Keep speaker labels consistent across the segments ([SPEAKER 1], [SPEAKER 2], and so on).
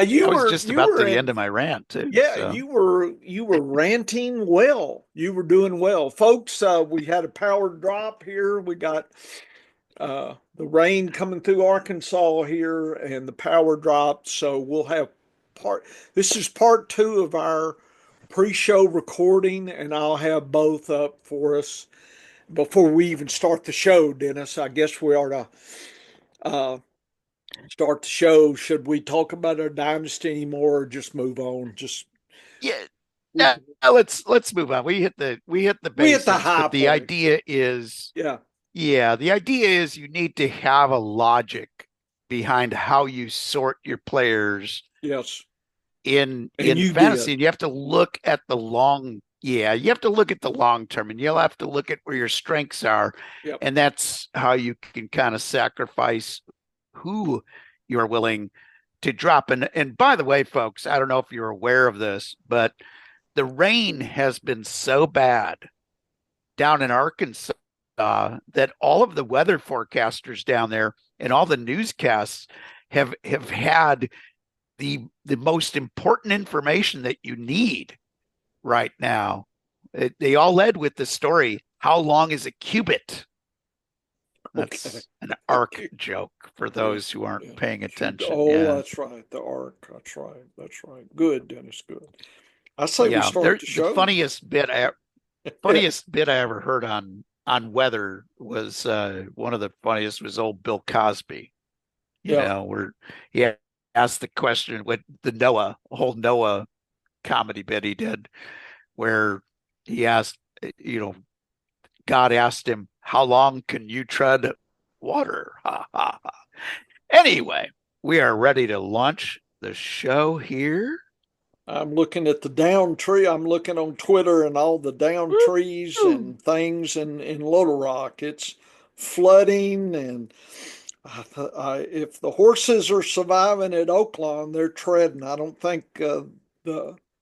[SPEAKER 1] You
[SPEAKER 2] I was
[SPEAKER 1] were
[SPEAKER 2] just
[SPEAKER 1] you
[SPEAKER 2] about
[SPEAKER 1] were
[SPEAKER 2] to the
[SPEAKER 1] in
[SPEAKER 2] end of my rant too.
[SPEAKER 1] yeah,
[SPEAKER 2] So
[SPEAKER 1] you were ranting well. You were doing well. Folks, we had a power drop here. We got the rain coming through Arkansas here and the power dropped. So we'll have part this is part two of our pre-show recording, and I'll have both up for us before we even start the show, Dennis. I guess we ought to uh, start the show. Should we talk about our dynasty anymore or just move on? Just
[SPEAKER 2] yeah,
[SPEAKER 1] we
[SPEAKER 2] no, let's move on. We hit the
[SPEAKER 1] we hit the
[SPEAKER 2] basics,
[SPEAKER 1] high
[SPEAKER 2] but the
[SPEAKER 1] point.
[SPEAKER 2] idea is,
[SPEAKER 1] Yeah.
[SPEAKER 2] yeah, the idea is you need to have a logic behind how you sort your players
[SPEAKER 1] Yes. And
[SPEAKER 2] in
[SPEAKER 1] you
[SPEAKER 2] fantasy,
[SPEAKER 1] did.
[SPEAKER 2] and you have to look at the long, yeah, you have to look at the long term, and you'll have to look at where your strengths are,
[SPEAKER 1] Yep.
[SPEAKER 2] and that's how you can kind of sacrifice who you're willing to drop. And by the way, folks, I don't know if you're aware of this, but the rain has been so bad down in Arkansas that all of the weather forecasters down there and all the newscasts have had the most important information that you need right now. They all led with the story. How long is a cubit?
[SPEAKER 1] Okay.
[SPEAKER 2] That's an arc joke for
[SPEAKER 1] Yeah.
[SPEAKER 2] those who aren't
[SPEAKER 1] Yeah.
[SPEAKER 2] paying attention.
[SPEAKER 1] Oh,
[SPEAKER 2] Yeah.
[SPEAKER 1] that's right. The arc. That's right. That's right. Good, Dennis. Good. I say we
[SPEAKER 2] Yeah.
[SPEAKER 1] start
[SPEAKER 2] There
[SPEAKER 1] the
[SPEAKER 2] the
[SPEAKER 1] show. Yeah.
[SPEAKER 2] funniest bit I ever heard on weather was one of the funniest was old Bill Cosby,
[SPEAKER 1] Yeah.
[SPEAKER 2] where he asked the question with the Noah, whole Noah comedy bit he did, where he asked, God asked him, how long can you tread water? Ha, ha, ha. Anyway, we are ready to launch the show here.
[SPEAKER 1] I'm looking at the down tree. I'm looking on Twitter and all the down trees
[SPEAKER 2] Woo!
[SPEAKER 1] and things in Little Rock. It's flooding, and if the horses are surviving at Oaklawn, they're treading. I don't think the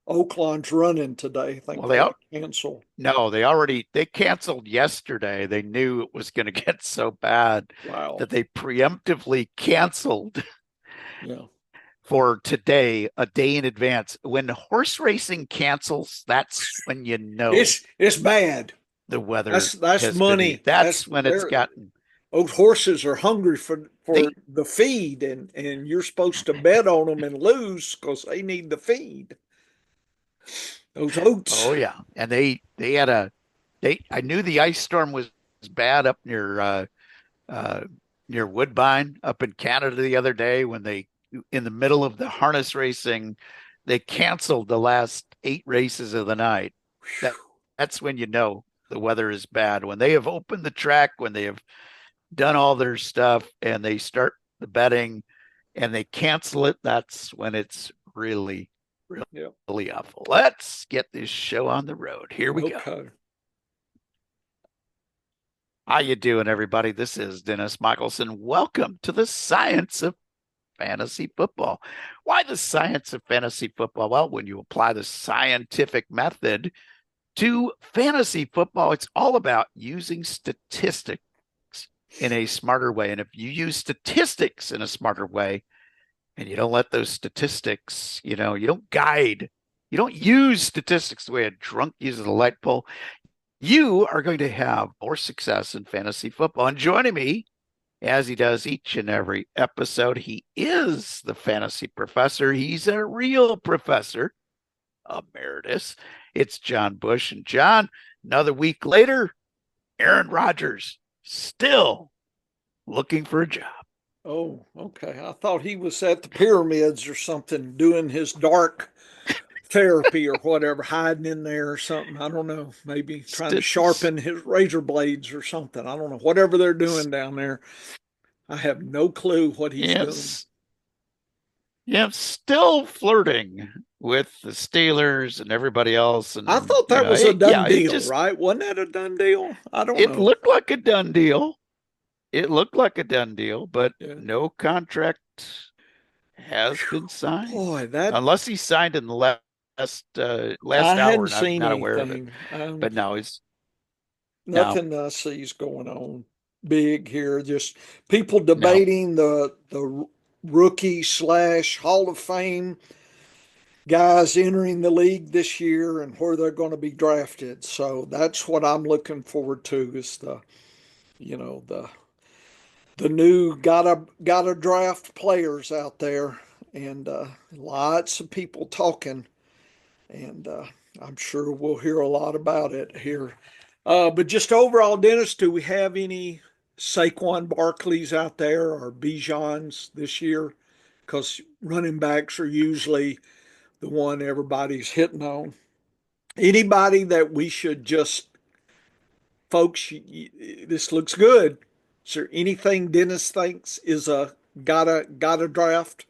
[SPEAKER 1] Oaklawn's running today. I think
[SPEAKER 2] Well,
[SPEAKER 1] they got canceled.
[SPEAKER 2] no, they canceled yesterday. They knew it was going to get so bad
[SPEAKER 1] Wow.
[SPEAKER 2] that they preemptively canceled
[SPEAKER 1] Yeah.
[SPEAKER 2] for today, a day in advance. When horse racing cancels, that's when you know
[SPEAKER 1] It's bad.
[SPEAKER 2] the weather
[SPEAKER 1] That's
[SPEAKER 2] has been,
[SPEAKER 1] money. That's
[SPEAKER 2] that's when it's
[SPEAKER 1] they're
[SPEAKER 2] gotten,
[SPEAKER 1] those horses are hungry for
[SPEAKER 2] they,
[SPEAKER 1] the feed, and you're supposed to bet on them and lose because they need the feed. Those oats.
[SPEAKER 2] oh yeah. And they had I knew the ice storm was bad up uh, near Woodbine up in Canada the other day when in the middle of the harness racing, they canceled the last 8 races of the night. That that's when you know the weather is bad. When they have opened the track, when they have done all their stuff and they start the betting and they cancel it, that's when it's really,
[SPEAKER 1] Yeah.
[SPEAKER 2] really awful. Let's get this show on the road. Here we go.
[SPEAKER 1] Okay.
[SPEAKER 2] How you doing, everybody? This is Dennis Michelson. Welcome to the science of fantasy football. Why the science of fantasy football? Well, when you apply the scientific method to fantasy football, it's all about using statistics in a smarter way. And if you use statistics in a smarter way, and you don't let those statistics, you don't guide, you don't use statistics the way a drunk uses a light pole, you are going to have more success in fantasy football. And joining me, as he does each and every episode, he is the fantasy professor. He's a real professor emeritus. It's John Bush. And John, another week later, Aaron Rodgers still looking for a job.
[SPEAKER 1] Oh, okay. I thought he was at the pyramids or something doing his dark therapy or whatever, hiding in there or something. I don't know. Maybe trying to
[SPEAKER 2] St-
[SPEAKER 1] sharpen his razor blades or something. I don't know. Whatever they're doing down there, I have no clue what he's doing.
[SPEAKER 2] yes, yeah, still flirting with the Steelers and everybody else.
[SPEAKER 1] I
[SPEAKER 2] And,
[SPEAKER 1] thought that was a done
[SPEAKER 2] yeah,
[SPEAKER 1] deal, right? Wasn't that a done deal? I don't
[SPEAKER 2] it
[SPEAKER 1] know.
[SPEAKER 2] looked like a done deal. It looked like a done deal, but
[SPEAKER 1] Yeah.
[SPEAKER 2] no contract has
[SPEAKER 1] Whew.
[SPEAKER 2] been signed,
[SPEAKER 1] Boy, that
[SPEAKER 2] unless he signed in the
[SPEAKER 1] I
[SPEAKER 2] last hour,
[SPEAKER 1] hadn't
[SPEAKER 2] and I'm
[SPEAKER 1] seen
[SPEAKER 2] not aware of it.
[SPEAKER 1] anything.
[SPEAKER 2] But no, he's no.
[SPEAKER 1] Nothing I see is going on big here. Just people
[SPEAKER 2] No.
[SPEAKER 1] debating the rookie slash Hall of Fame guys entering the league this year and where they're going to be drafted. So that's what I'm looking forward to is you know, the new gotta draft players out there, and lots of people talking, and I'm sure we'll hear a lot about it here. But just overall, Dennis, do we have any Saquon Barkleys out there or Bijans this year? Because running backs are usually the one everybody's hitting on. Anybody that we should just, folks, this looks good. Is there anything Dennis thinks is a gotta draft?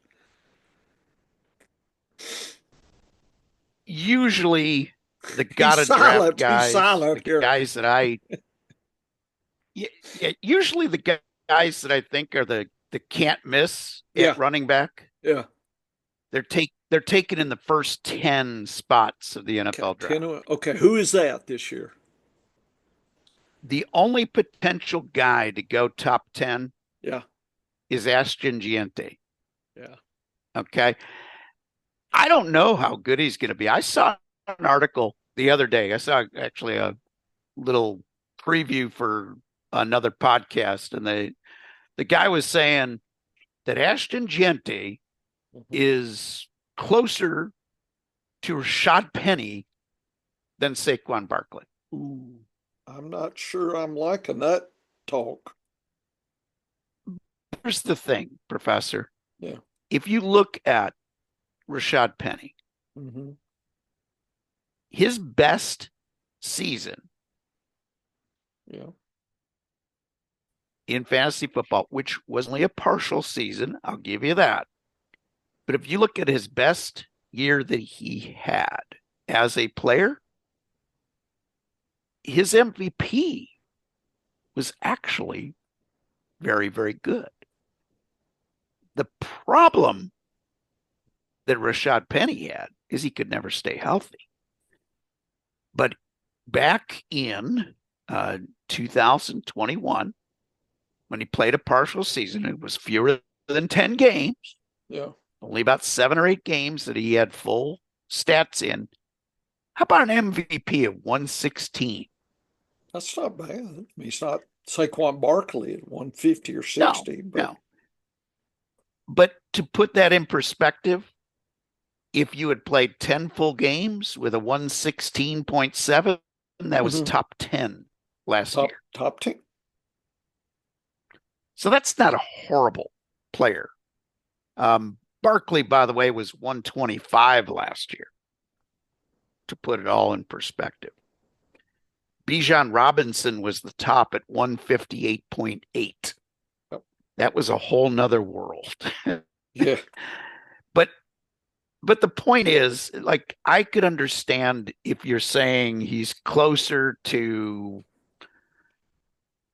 [SPEAKER 2] Usually the
[SPEAKER 1] He's
[SPEAKER 2] gotta draft
[SPEAKER 1] silent. He's
[SPEAKER 2] guys,
[SPEAKER 1] silent
[SPEAKER 2] the
[SPEAKER 1] here.
[SPEAKER 2] guys that I usually the guys that I think are the can't miss
[SPEAKER 1] Yeah,
[SPEAKER 2] at running back.
[SPEAKER 1] yeah.
[SPEAKER 2] They're taken in the first 10 spots of the
[SPEAKER 1] Okay,
[SPEAKER 2] NFL draft.
[SPEAKER 1] okay. Who is that this year?
[SPEAKER 2] The only potential guy to go top 10
[SPEAKER 1] Yeah,
[SPEAKER 2] is Ashton Giante.
[SPEAKER 1] yeah.
[SPEAKER 2] Okay. I don't know how good he's going to be. I saw an article the other day. I saw actually a little preview for another podcast, and the guy was saying that Ashton Giante is closer to Rashad Penny than Saquon Barkley.
[SPEAKER 1] Ooh, I'm not sure I'm liking that talk.
[SPEAKER 2] Here's the thing, Professor.
[SPEAKER 1] Yeah.
[SPEAKER 2] If you look at Rashad Penny,
[SPEAKER 1] Hmm.
[SPEAKER 2] his best season
[SPEAKER 1] Yeah.
[SPEAKER 2] in fantasy football, which was only a partial season, I'll give you that. But if you look at his best year that he had as a player, his MVP was actually very, very good. The problem that Rashad Penny had is he could never stay healthy. But back in 2021, when he played a partial season, it was fewer than 10 games.
[SPEAKER 1] Yeah.
[SPEAKER 2] Only about 7 or 8 games that he had full stats in. How about an MVP of 116?
[SPEAKER 1] That's not bad. I mean, he's not Saquon Barkley at 150 or
[SPEAKER 2] No,
[SPEAKER 1] 60, but
[SPEAKER 2] no. But to put that in perspective, if you had played 10 full games with a 116.7, that was top 10 last year.
[SPEAKER 1] Top 10.
[SPEAKER 2] So that's not a horrible player. Barkley, by the way, was 125 last year, to put it all in perspective. Bijan Robinson was the top at 158.8.
[SPEAKER 1] Yep.
[SPEAKER 2] That was a whole nother world.
[SPEAKER 1] Yeah.
[SPEAKER 2] But the point is, like, I could understand if you're saying he's closer to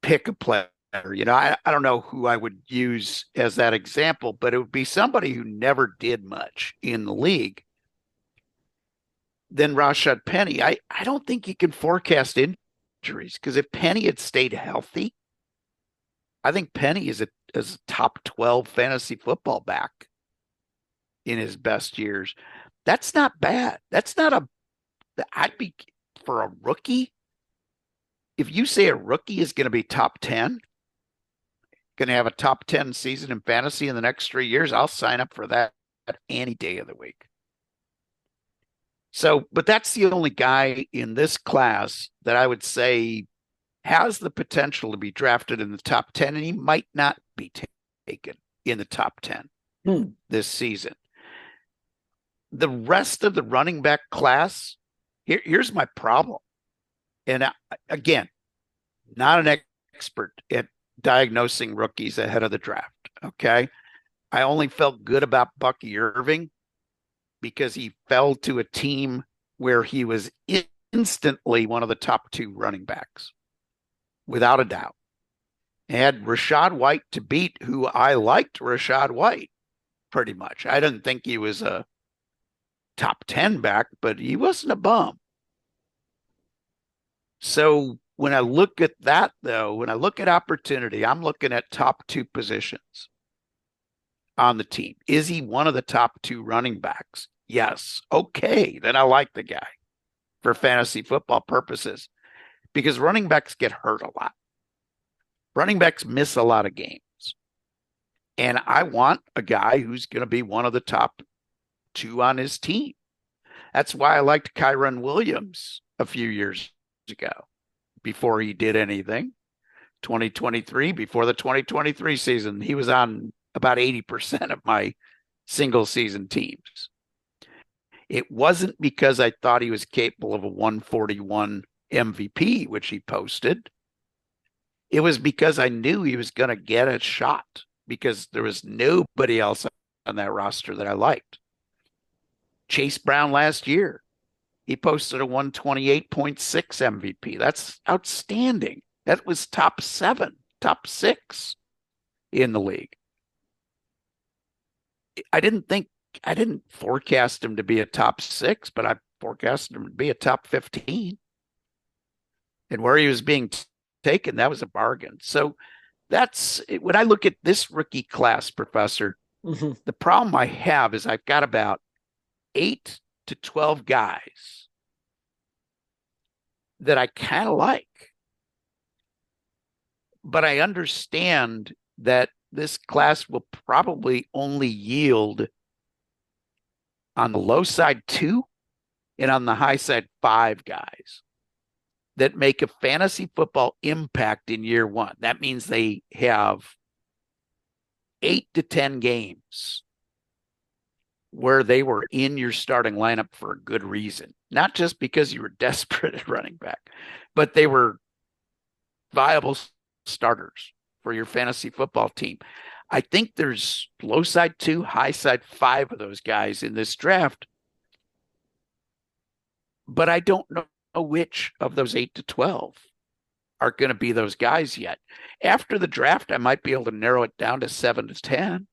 [SPEAKER 2] pick a player. You know, I don't know who I would use as that example, but it would be somebody who never did much in the league. Then Rashad Penny, I don't think you can forecast injuries, because if Penny had stayed healthy, I think Penny is a top 12 fantasy football back in his best years. That's not bad. That's not I'd be, for a rookie, if you say a rookie is going to be top 10, going to have a top 10 season in fantasy in the next 3 years, I'll sign up for that any day of the week. So, but that's the only guy in this class that I would say has the potential to be drafted in the top 10, and he might not be taken in the top 10 this season. The rest of the running back class, here's my problem. And again, not an expert at diagnosing rookies ahead of the draft. Okay. I only felt good about Bucky Irving because he fell to a team where he was instantly one of the top 2 running backs, without a doubt. Had Rachaad White to beat, who I liked Rachaad White pretty much. I didn't think he was a top 10 back, but he wasn't a bum. So when I look at that, though, when I look at opportunity, I'm looking at top 2 positions. on the team. Is he one of the top 2 running backs? Yes. Okay, then I like the guy for fantasy football purposes because running backs get hurt a lot. Running backs miss a lot of games. And I want a guy who's going to be one of the top 2 on his team. That's why I liked Kyron Williams a few years ago before he did anything. 2023, before the 2023 season, he was on about 80% of my single season teams. It wasn't because I thought he was capable of a 141 MVP, which he posted. It was because I knew he was going to get a shot because there was nobody else on that roster that I liked. Chase Brown last year, he posted a 128.6 MVP. That's outstanding. That was top 7, top 6 in the league. I didn't forecast him to be a top 6, but I forecasted him to be a top 15. And where he was being taken, that was a bargain. So that's when I look at this rookie class, Professor, the problem I have is I've got about 8 to 12 guys that I kind of like. But I understand that this class will probably only yield on the low side 2 and on the high side 5 guys that make a fantasy football impact in year 1. That means they have 8 to 10 games where they were in your starting lineup for a good reason, not just because you were desperate at running back, but they were viable starters for your fantasy football team. I think there's low side 2, high side 5 of those guys in this draft, but I don't know which of those 8 to 12 are going to be those guys yet. After the draft, I might be able to narrow it down to 7 to 10.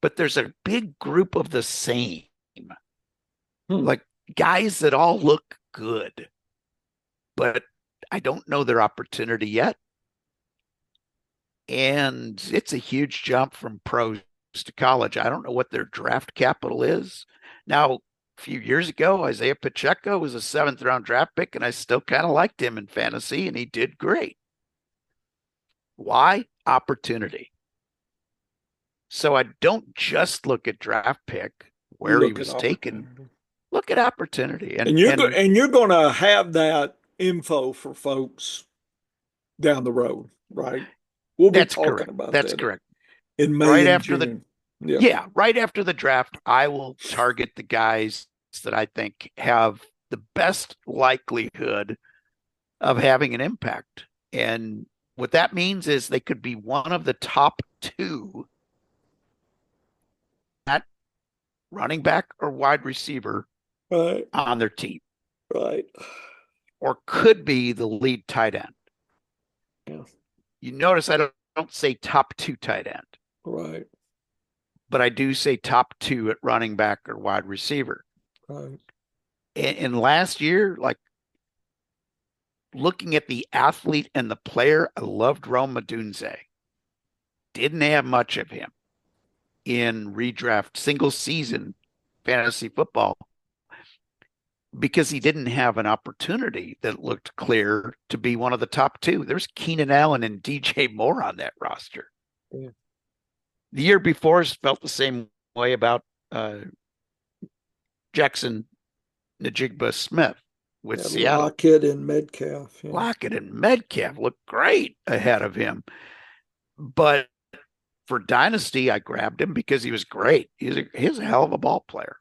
[SPEAKER 2] But there's a big group of the same, like guys that all look good, but I don't know their opportunity yet. And it's a huge jump from pros to college. I don't know what their draft capital is. Now, a few years ago, Isaiah Pacheco was a 7th round draft pick, and I still kind of liked him in fantasy, and he did great. Why? Opportunity. So I don't just look at draft pick where he was taken. Look at opportunity.
[SPEAKER 1] And you're going to have that info for folks down the road, right? We'll be talking about that.
[SPEAKER 2] That's correct.
[SPEAKER 1] In May
[SPEAKER 2] right
[SPEAKER 1] and
[SPEAKER 2] after
[SPEAKER 1] June.
[SPEAKER 2] right after the draft, I will target the guys that I think have the best likelihood of having an impact. And what that means is they could be one of the top 2 at running back or wide receiver on their team.
[SPEAKER 1] Right.
[SPEAKER 2] Or could be the lead tight end.
[SPEAKER 1] Yeah.
[SPEAKER 2] You notice I don't say top 2 tight end.
[SPEAKER 1] Right.
[SPEAKER 2] But I do say top 2 at running back or wide receiver.
[SPEAKER 1] Right.
[SPEAKER 2] And last year, like looking at the athlete and the player, I loved Rome Odunze. Didn't have much of him in redraft single season fantasy football because he didn't have an opportunity that looked clear to be one of the top 2. There's Keenan Allen and DJ Moore on that roster.
[SPEAKER 1] Yeah.
[SPEAKER 2] The year before felt the same way about Jackson Najigba Smith with Seattle.
[SPEAKER 1] Lockett and Metcalf. Yeah.
[SPEAKER 2] Lockett and Metcalf looked great ahead of him. But for Dynasty, I grabbed him because he was great. He's a hell of a ball player.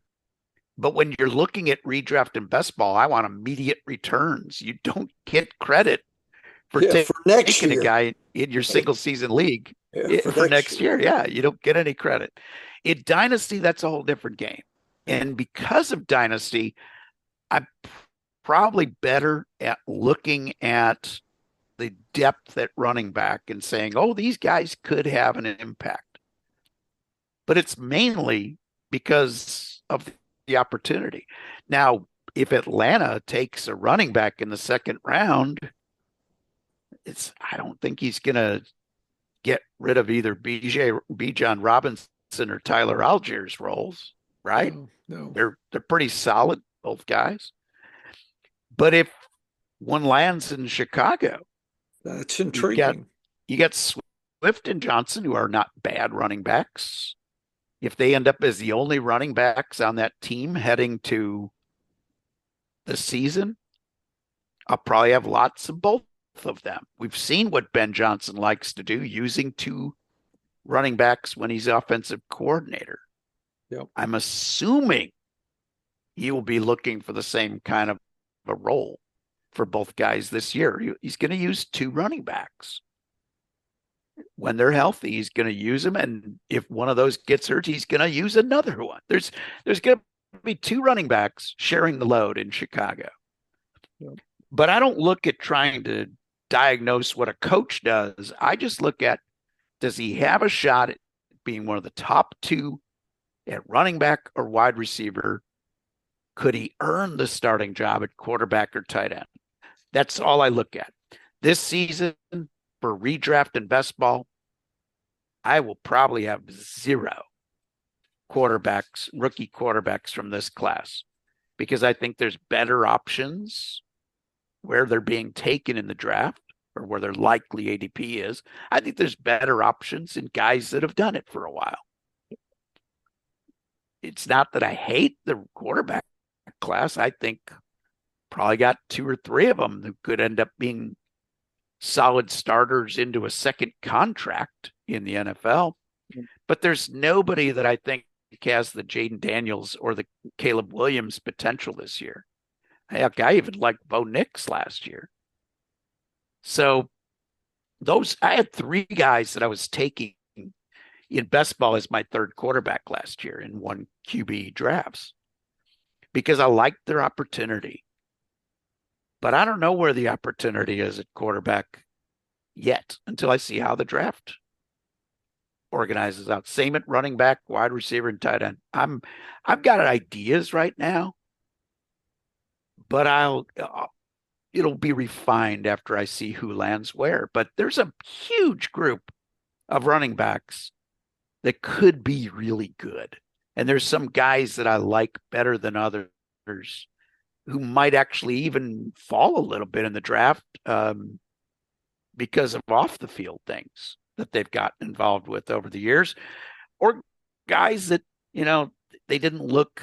[SPEAKER 2] But when you're looking at redraft and best ball, I want immediate returns. You don't get credit for taking a guy in your single season league for next year. Yeah, you don't get any credit. In Dynasty, that's a whole different game. And because of Dynasty, I'm probably better at looking at the depth at running back and saying, oh, these guys could have an impact. But it's mainly because of the opportunity. Now, if Atlanta takes a running back in the 2nd round, I don't think he's going to get rid of either Bijan Robinson or Tyler Allgeier's roles, right?
[SPEAKER 1] No.
[SPEAKER 2] They're pretty solid, both guys. But if one lands in Chicago,
[SPEAKER 1] That's
[SPEAKER 2] you got
[SPEAKER 1] intriguing.
[SPEAKER 2] Swift and Johnson, who are not bad running backs. If they end up as the only running backs on that team heading to the season, I'll probably have lots of both of them. We've seen what Ben Johnson likes to do, using two running backs when he's offensive coordinator.
[SPEAKER 1] Yep.
[SPEAKER 2] I'm assuming he will be looking for the same kind of a role for both guys this year. He's going to use two running backs. When they're healthy, he's going to use them. And if one of those gets hurt, he's going to use another one. There's going to be two running backs sharing the load in Chicago.
[SPEAKER 1] Yep.
[SPEAKER 2] But I don't look at trying to diagnose what a coach does. I just look at, does he have a shot at being one of the top two at running back or wide receiver? Could he earn the starting job at quarterback or tight end? That's all I look at. This season, for redraft and best ball, I will probably have 0 quarterbacks, rookie quarterbacks from this class, because I think there's better options where they're being taken in the draft or where their likely ADP is. I think there's better options in guys that have done it for a while. It's not that I hate the quarterback class. I think probably got 2 or 3 of them who could end up being solid starters into a second contract in the NFL. But there's nobody that I think has the Jaden Daniels or the Caleb Williams potential this year. Heck, I even liked Bo Nix last year. So I had 3 guys that I was taking in best ball as my third quarterback last year in 1 QB drafts because I liked their opportunity. But I don't know where the opportunity is at quarterback yet until I see how the draft organizes out. Same at running back, wide receiver, and tight end. I've got ideas right now, but it'll be refined after I see who lands where. But there's a huge group of running backs that could be really good. And there's some guys that I like better than others who might actually even fall a little bit in the draft because of off the field things that they've gotten involved with over the years, or guys that, they didn't look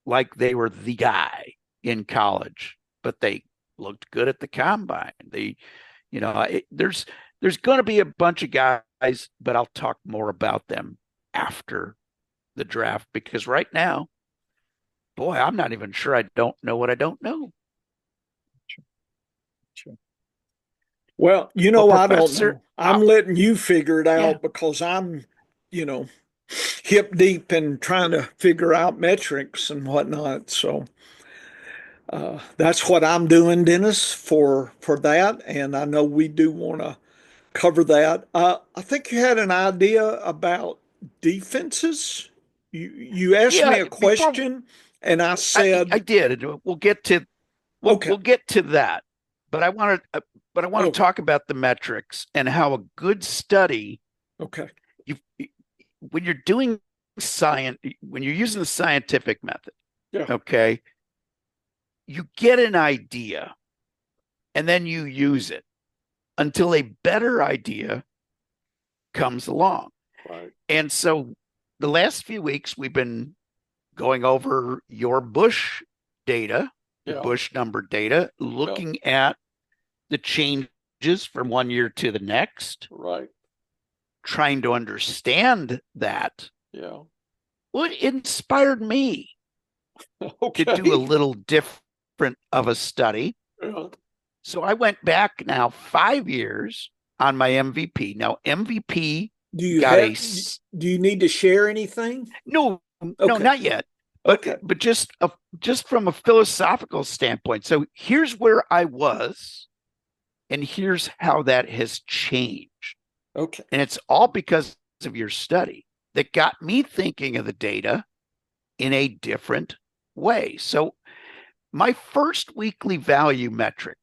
[SPEAKER 2] like they were the guy in college, but they looked good at the combine. There's going to be a bunch of guys, but I'll talk more about them after the draft, because right now, boy, I'm not even sure I don't know what I don't know.
[SPEAKER 1] Sure. Well, I don't know. I'm letting you figure it out because I'm, hip deep in trying to figure out metrics and whatnot. So that's what I'm doing, Dennis, for that. And I know we do want to cover that. I think you had an idea about defenses. You asked me a question, and I said
[SPEAKER 2] I did. We'll get to we'll get to that. But I want to talk about the metrics and how a good study.
[SPEAKER 1] Okay.
[SPEAKER 2] When you're doing science, when you're using the scientific method, okay, you get an idea and then you use it until a better idea comes along.
[SPEAKER 1] Right.
[SPEAKER 2] And so the last few weeks we've been going over your Bush data, the Bush number data, looking at the changes from one year to the next.
[SPEAKER 1] Right.
[SPEAKER 2] Trying to understand that.
[SPEAKER 1] Yeah.
[SPEAKER 2] What inspired me to do a little different of a study.
[SPEAKER 1] Yeah.
[SPEAKER 2] So I went back now 5 years on my MVP. Now MVP
[SPEAKER 1] do you need to share anything?
[SPEAKER 2] No, not yet. But just from a philosophical standpoint. So here's where I was, and here's how that has changed.
[SPEAKER 1] Okay.
[SPEAKER 2] And it's all because of your study that got me thinking of the data in a different way. So my first weekly value metric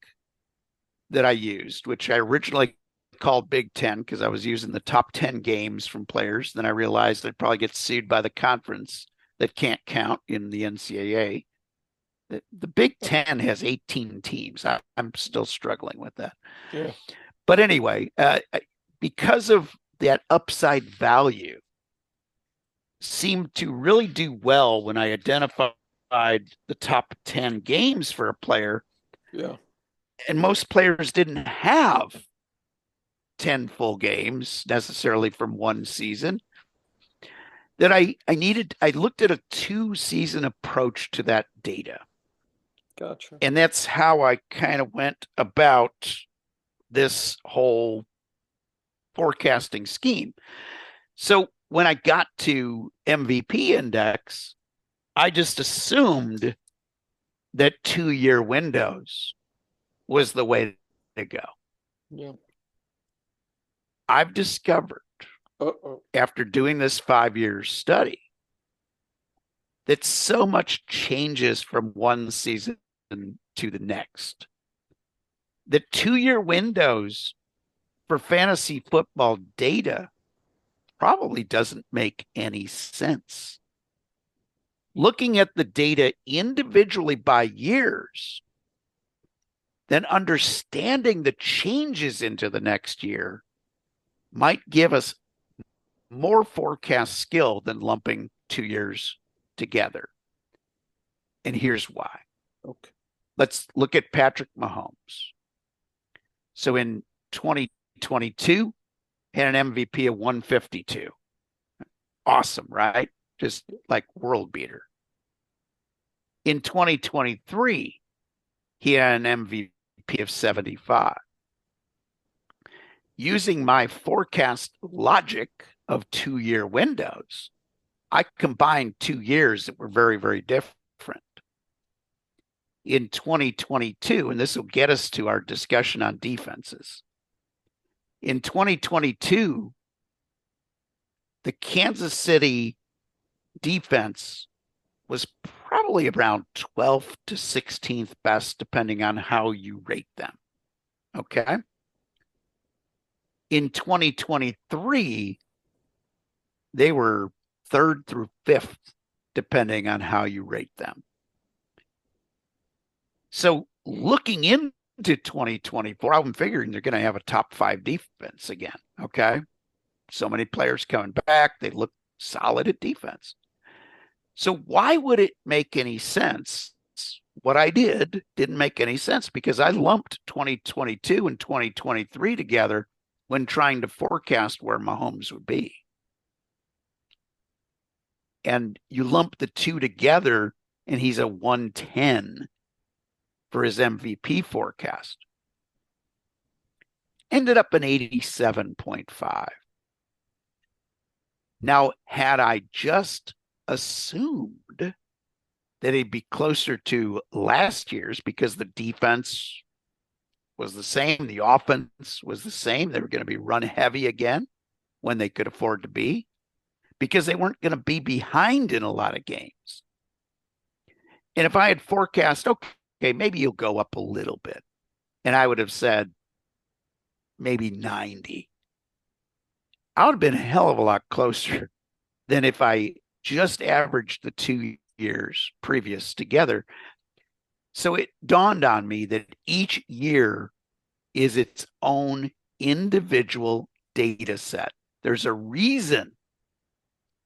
[SPEAKER 2] that I used, which I originally called Big Ten because I was using the top 10 games from players. Then I realized I'd probably get sued by the conference that can't count in the NCAA. The Big Ten has 18 teams. I'm still struggling with that.
[SPEAKER 1] Yeah.
[SPEAKER 2] But anyway, because of that upside value, seemed to really do well when I identified the top 10 games for a player.
[SPEAKER 1] Yeah.
[SPEAKER 2] And most players didn't have 10 full games necessarily from one season. That I looked at a 2-season approach to that data.
[SPEAKER 1] Gotcha.
[SPEAKER 2] And that's how I kind of went about this whole forecasting scheme. So when I got to MVP index, I just assumed that 2-year windows was the way to go.
[SPEAKER 1] Yeah.
[SPEAKER 2] I've discovered after doing this 5-year study that so much changes from one season to the next. The 2-year windows for fantasy football data probably doesn't make any sense. Looking at the data individually by years, then understanding the changes into the next year might give us more forecast skill than lumping 2 years together. And here's why.
[SPEAKER 1] Okay.
[SPEAKER 2] Let's look at Patrick Mahomes. So in 2022, had an MVP of 152. Awesome, right? Just like world beater. In 2023, he had an MVP of 75. Using my forecast logic of 2-year windows, I combined 2 years that were very, very different. In 2022, and this will get us to our discussion on defenses. In 2022, the Kansas City defense was probably around 12th to 16th best, depending on how you rate them. Okay. In 2023, they were 3rd through 5th, depending on how you rate them. So looking into 2024, I'm figuring they're going to have a top 5 defense again. Okay. So many players coming back. They look solid at defense. So why would it make any sense? What I didn't make any sense because I lumped 2022 and 2023 together when trying to forecast where Mahomes would be. And you lump the two together and he's a 110 for his MVP forecast. Ended up an 87.5. Now, had I just assumed that he'd be closer to last year's because the defense was the same, the offense was the same, they were going to be run heavy again when they could afford to be, because they weren't going to be behind in a lot of games. And if I had forecast, okay, maybe you'll go up a little bit, and I would have said maybe 90, I would have been a hell of a lot closer than if I just averaged the 2 years previous together. So it dawned on me that each year is its own individual data set. There's a reason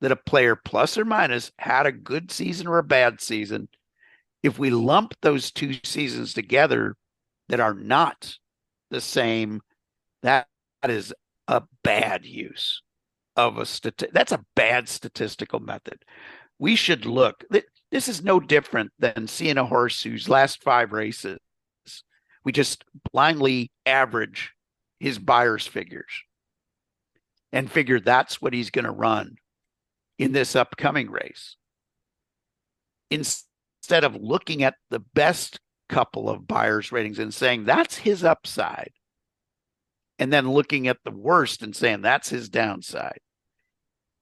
[SPEAKER 2] that a player plus or minus had a good season or a bad season. If we lump those 2 seasons together that are not the same, that is a bad use of that's a bad statistical method. We should look. This is no different than seeing a horse whose last 5 races, we just blindly average his buyer's figures and figure that's what he's going to run in this upcoming race. Instead of looking at the best couple of buyer's ratings and saying that's his upside, and then looking at the worst and saying that's his downside.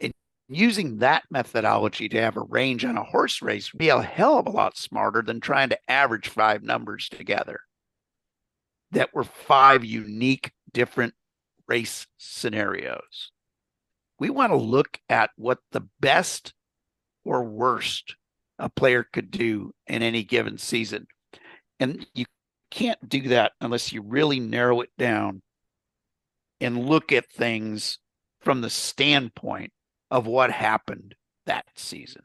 [SPEAKER 2] And using that methodology to have a range on a horse race would be a hell of a lot smarter than trying to average 5 numbers together that were 5 unique, different race scenarios. We want to look at what the best or worst a player could do in any given season. And you can't do that unless you really narrow it down and look at things from the standpoint of what happened that season.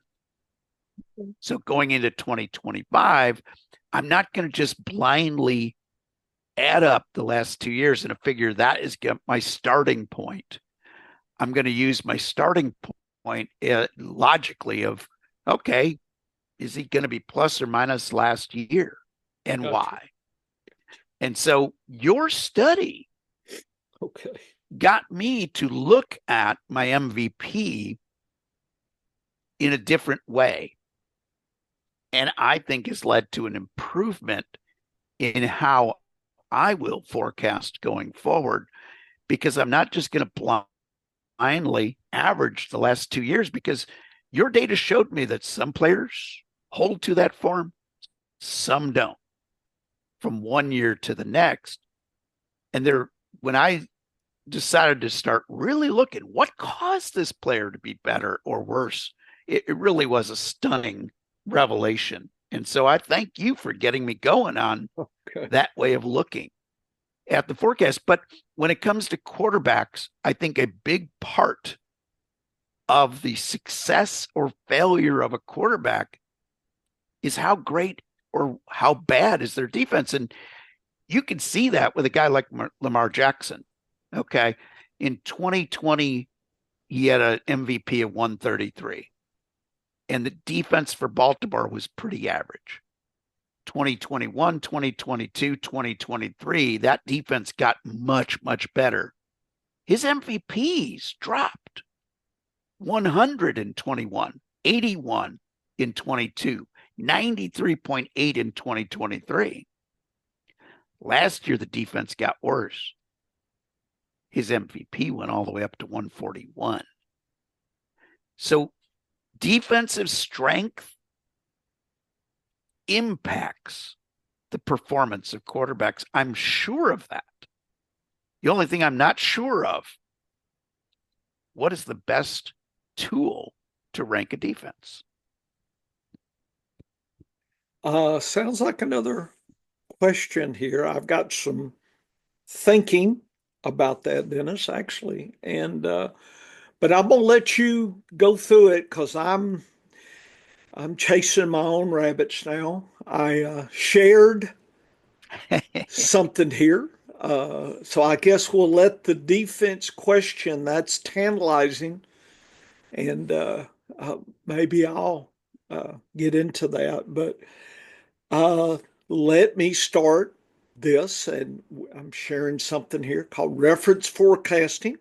[SPEAKER 2] So going into 2025, I'm not going to just blindly add up the last 2 years and figure that is my starting point. I'm going to use my starting point logically of, okay, is he going to be plus or minus last year, and
[SPEAKER 1] Gotcha.
[SPEAKER 2] why? And so your study got me to look at my MVP in a different way. And I think has led to an improvement in how I will forecast going forward, because I'm not just going to blindly average the last 2 years, because your data showed me that some players hold to that form, some don't, from 1 year to the next. And when I decided to start really looking what caused this player to be better or worse, it really was a stunning revelation. And so I thank you for getting me going on that way of looking at the forecast. But when it comes to quarterbacks, I think a big part of the success or failure of a quarterback is how great or how bad is their defense. And you can see that with a guy like Lamar Jackson. Okay. In 2020, he had an MVP of 133. And the defense for Baltimore was pretty average. 2021, 2022, 2023, that defense got much, much better. His MVPs dropped 121, 81 in 22, 93.8 in 2023. Last year, the defense got worse. His MVP went all the way up to 141. So defensive strength impacts the performance of quarterbacks. I'm sure of that. The only thing I'm not sure of, what is the best tool to rank a defense?
[SPEAKER 1] Sounds like another question here. I've got some thinking about that, Dennis, actually. And but I'm gonna let you go through it because I'm chasing my own rabbits now. I shared something here. So I guess we'll let the defense question. That's tantalizing. And maybe I'll get into that. But let me start this. And I'm sharing something here called reference forecasting.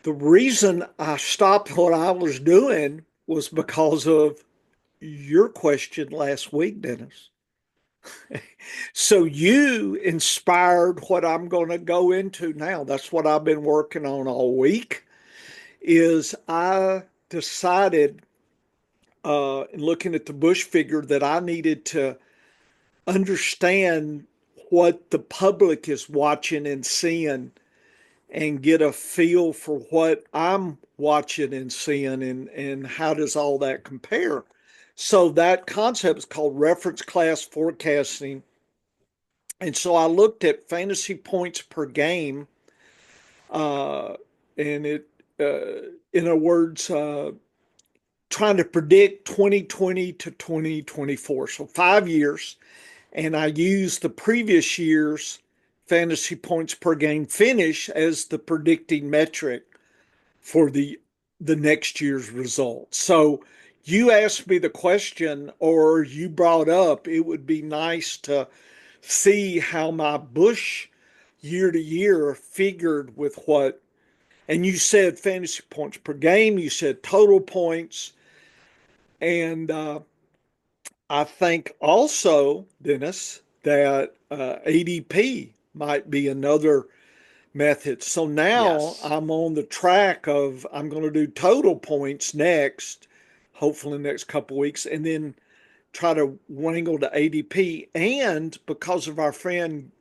[SPEAKER 1] The reason I stopped what I was doing was because of your question last week, Dennis. So you inspired what I'm going to go into now. That's what I've been working on all week. Is I decided, in looking at the Bush figure, that I needed to understand what the public is watching and seeing, and get a feel for what I'm watching and seeing, and how does all that compare. So that concept is called reference class forecasting. And so I looked at fantasy points per game, and it, in other words, trying to predict 2020 to 2024. So 5 years. And I used the previous year's fantasy points per game finish as the predicting metric for the next year's results. So you asked me the question, or you brought up, it would be nice to see how my Bush year to year figured with what, and you said fantasy points per game, you said total points, and I think also, Dennis, that ADP might be another method. So now
[SPEAKER 2] Yes.
[SPEAKER 1] I'm on the track of, I'm going to do total points next, hopefully in the next couple of weeks, and then try to wrangle to ADP. And because of our friend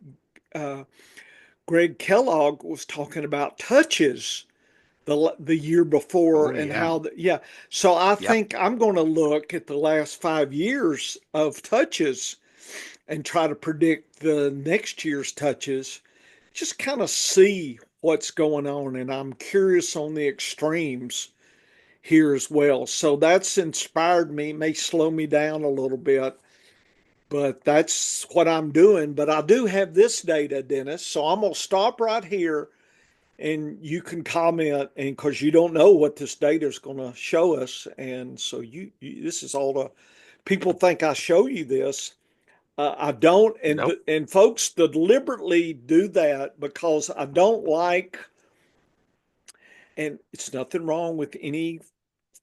[SPEAKER 1] Greg Kellogg was talking about touches the year before
[SPEAKER 2] Oh
[SPEAKER 1] and
[SPEAKER 2] yeah.
[SPEAKER 1] how yeah. So I
[SPEAKER 2] Yep.
[SPEAKER 1] think I'm going to look at the last 5 years of touches and try to predict the next year's touches, just kind of see what's going on. And I'm curious on the extremes here as well. So that's inspired me, may slow me down a little bit, but that's what I'm doing. But I do have this data, Dennis. So I'm going to stop right here and you can comment, and because you don't know what this data is going to show us. And so this is all the people think I show you this. I don't,
[SPEAKER 2] Nope.
[SPEAKER 1] and folks deliberately do that because I don't like, and it's nothing wrong with any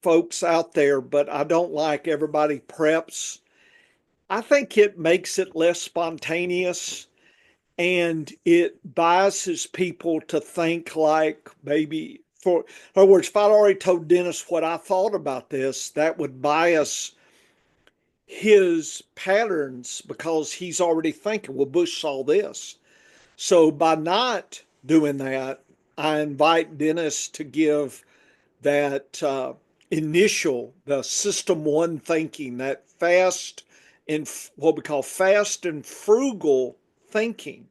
[SPEAKER 1] folks out there, but I don't like everybody preps. I think it makes it less spontaneous and it biases people to think like maybe for in other words, if I'd already told Dennis what I thought about this, that would bias his patterns because he's already thinking, well, Bush saw this. So by not doing that, I invite Dennis to give that the system one thinking, that fast and what we call fast and frugal thinking.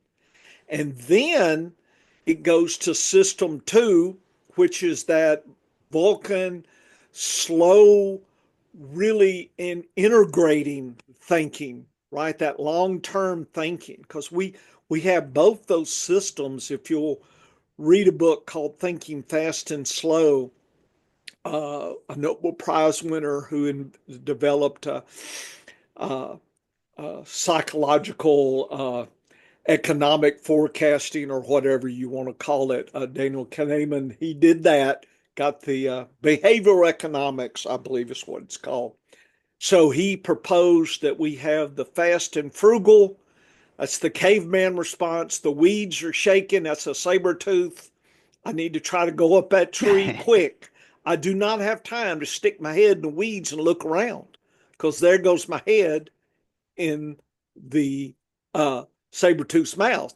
[SPEAKER 1] And then it goes to system two, which is that Vulcan slow, really in integrating thinking, right? That long-term thinking. Because we have both those systems. If you'll read a book called Thinking Fast and Slow, a Nobel Prize winner who developed psychological economic forecasting or whatever you want to call it. Daniel Kahneman, he did that, got the behavioral economics, I believe is what it's called. So he proposed that we have the fast and frugal. That's the caveman response. The weeds are shaking. That's a saber tooth. I need to try to go up that tree quick. I do not have time to stick my head in the weeds and look around because there goes my head in the saber tooth's mouth.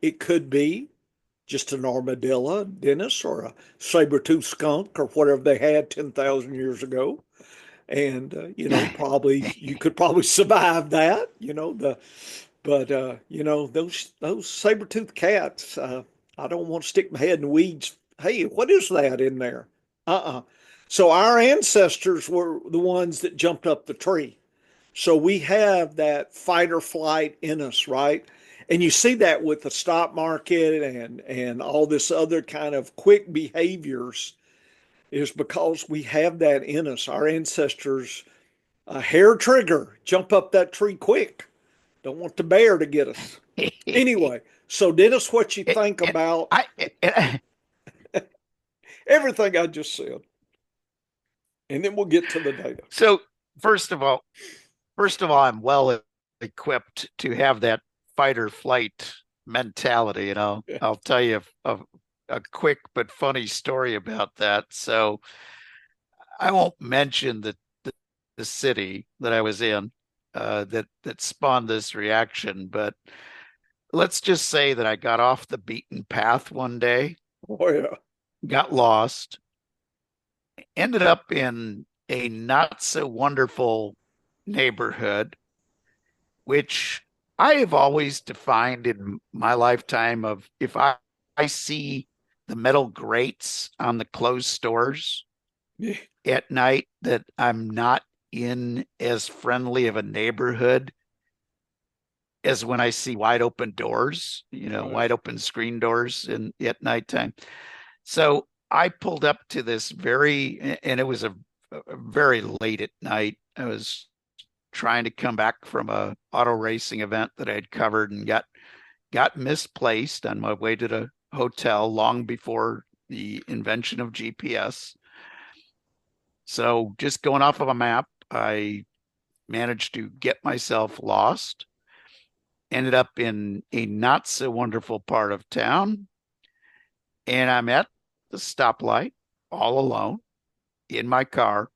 [SPEAKER 1] It could be just an armadillo, Dennis, or a saber tooth skunk or whatever they had 10,000 years ago. And, probably you could probably survive that, but those saber tooth cats, I don't want to stick my head in the weeds. Hey, what is that in there? Uh-uh. So our ancestors were the ones that jumped up the tree. So we have that fight or flight in us, right? And you see that with the stock market and all this other kind of quick behaviors is because we have that in us. Our ancestors, hair trigger, jump up that tree quick. Don't want the bear to get us. Anyway, so Dennis, what you
[SPEAKER 2] It,
[SPEAKER 1] think
[SPEAKER 2] it,
[SPEAKER 1] about
[SPEAKER 2] I,
[SPEAKER 1] everything I just said, and then we'll get to the data.
[SPEAKER 2] so first of all, I'm well equipped to have that fight or flight mentality.
[SPEAKER 1] Yeah.
[SPEAKER 2] I'll tell you a quick but funny story about that. So I won't mention the city that I was in that spawned this reaction, but let's just say that I got off the beaten path one day,
[SPEAKER 1] Oh yeah.
[SPEAKER 2] got lost, ended up in a not so wonderful neighborhood, which I have always defined in my lifetime of if I see the metal grates on the closed stores
[SPEAKER 1] Yeah.
[SPEAKER 2] at night, that I'm not in as friendly of a neighborhood as when I see wide open doors,
[SPEAKER 1] Right.
[SPEAKER 2] wide open screen doors at nighttime. So I pulled up to this and it was a very late at night. I was trying to come back from a auto racing event that I had covered and got misplaced on my way to the hotel long before the invention of GPS. So just going off of a map, I managed to get myself lost, ended up in a not so wonderful part of town, and I'm at the stoplight all alone in my car,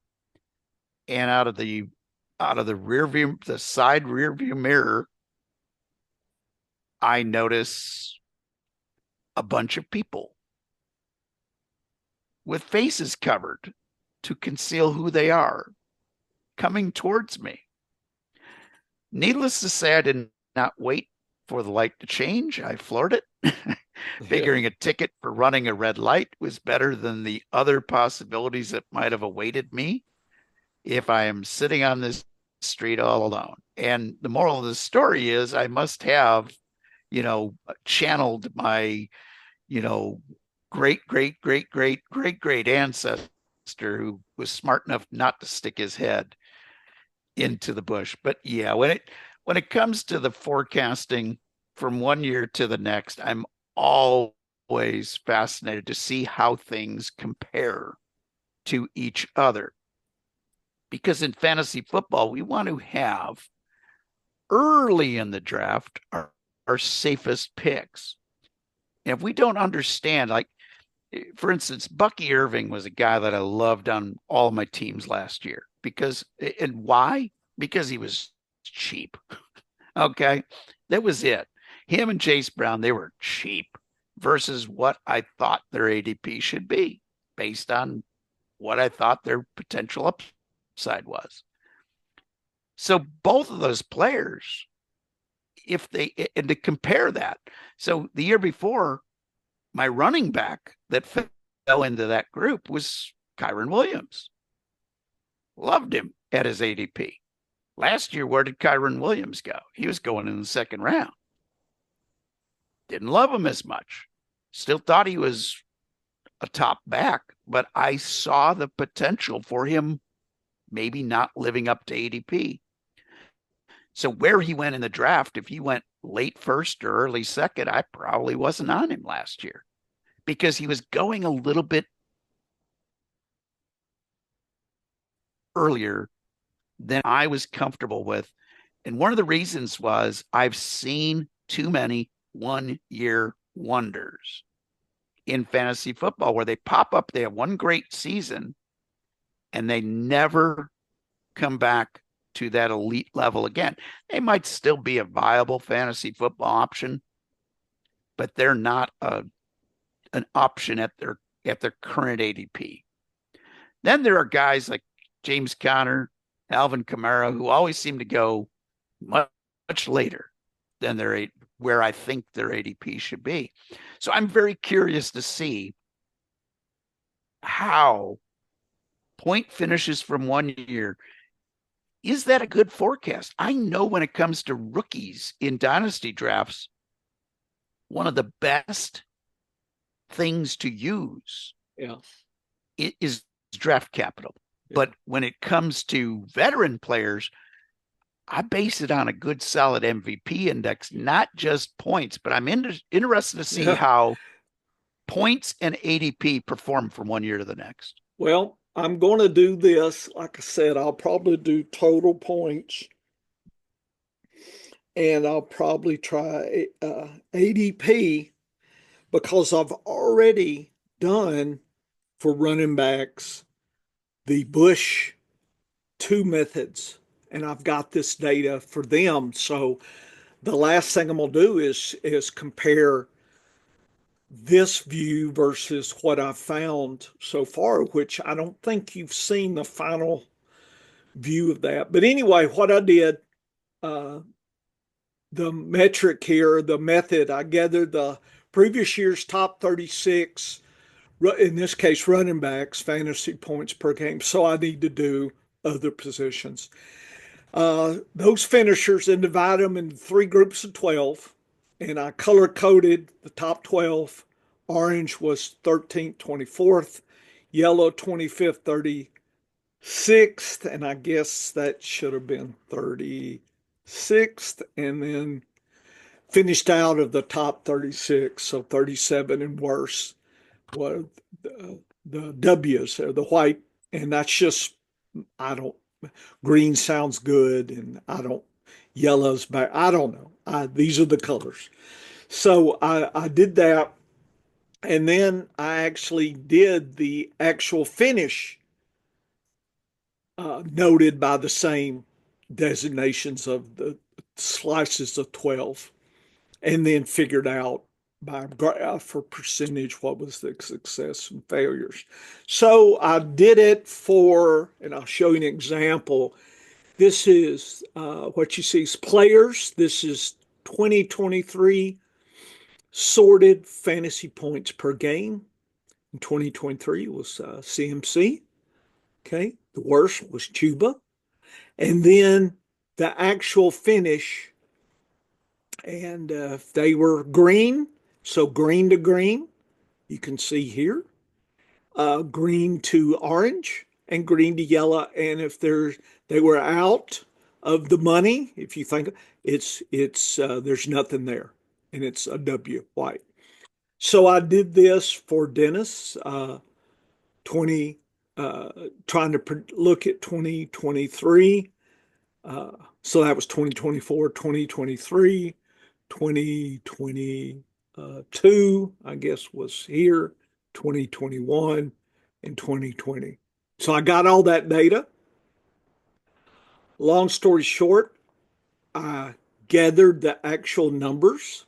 [SPEAKER 2] and out of the the side rear view mirror, I notice a bunch of people with faces covered to conceal who they are coming towards me. Needless to say, I did not wait for the light to change. I floored it, figuring a ticket for running a red light was better than the other possibilities that might have awaited me if I am sitting on this street all alone. And the moral of the story is I must have, channeled my, you know, great ancestor who was smart enough not to stick his head into the bush. But yeah, when it comes to the forecasting from one year to the next, I'm always fascinated to see how things compare to each other. Because in fantasy football, we want to have early in the draft our safest picks. And if we don't understand, like, for instance, Bucky Irving was a guy that I loved on all of my teams last year and why? Because he was cheap. Okay. That was it. Him and Chase Brown, they were cheap versus what I thought their ADP should be based on what I thought their potential upside was. So both of those players, and to compare that, so the year before, my running back that fell into that group was Kyron Williams. Loved him at his ADP. Last year, where did Kyron Williams go? He was going in the second round. Didn't love him as much. Still thought he was a top back, but I saw the potential for him maybe not living up to ADP. So where he went in the draft, if he went late first or early second, I probably wasn't on him last year because he was going a little bit earlier than I was comfortable with. And one of the reasons was I've seen too many 1-year wonders in fantasy football where they pop up, they have one great season, and they never come back to that elite level again. They might still be a viable fantasy football option, but they're not an option at their current ADP. Then there are guys like James Conner, Alvin Kamara, who always seem to go much, much later than where I think their ADP should be. So I'm very curious to see how point finishes from 1 year. Is that a good forecast? I know when it comes to rookies in dynasty drafts, one of the best things to use is draft capital. Yeah. But when it comes to veteran players, I base it on a good, solid MVP index, not just points, but I'm interested to see how points and ADP perform from 1 year to the next.
[SPEAKER 1] Well, I'm going to do this. Like I said, I'll probably do total points, and I'll probably try ADP because I've already done for running backs the Bush 2 methods, and I've got this data for them. So the last thing I'm going to do is compare this view versus what I've found so far, which I don't think you've seen the final view of that. But anyway, what I did, the metric here, the method, I gathered the previous year's top 36, in this case, running backs, fantasy points per game. So I need to do other positions. Those finishers and divide them into 3 groups of 12. And I color coded the top 12. Orange was 13th, 24th, yellow 25th, 36th, and I guess that should have been 36th, and then finished out of the top 36, so 37 and worse were the W's, or the white, and that's just, green sounds good, and yellow's back, I don't know. These are the colors. So I did that, and then I actually did the actual finish noted by the same designations of the slices of 12, and then figured out by graph for percentage, what was the success and failures. So I did it for, and I'll show you an example. This is what you see is players. This is 2023 sorted fantasy points per game. In 2023 was CMC. Okay. The worst was Chuba. And then the actual finish. And they were green. So green to green, you can see here. Green to orange and green to yellow. And if they were out of the money, if you think it's there's nothing there, and it's a W white. So I did this for Dennis, 20, trying to look at 2023. So that was 2024, 2023, 2022, I guess was here, 2021, and 2020. So I got all that data. Long story short, I gathered the actual numbers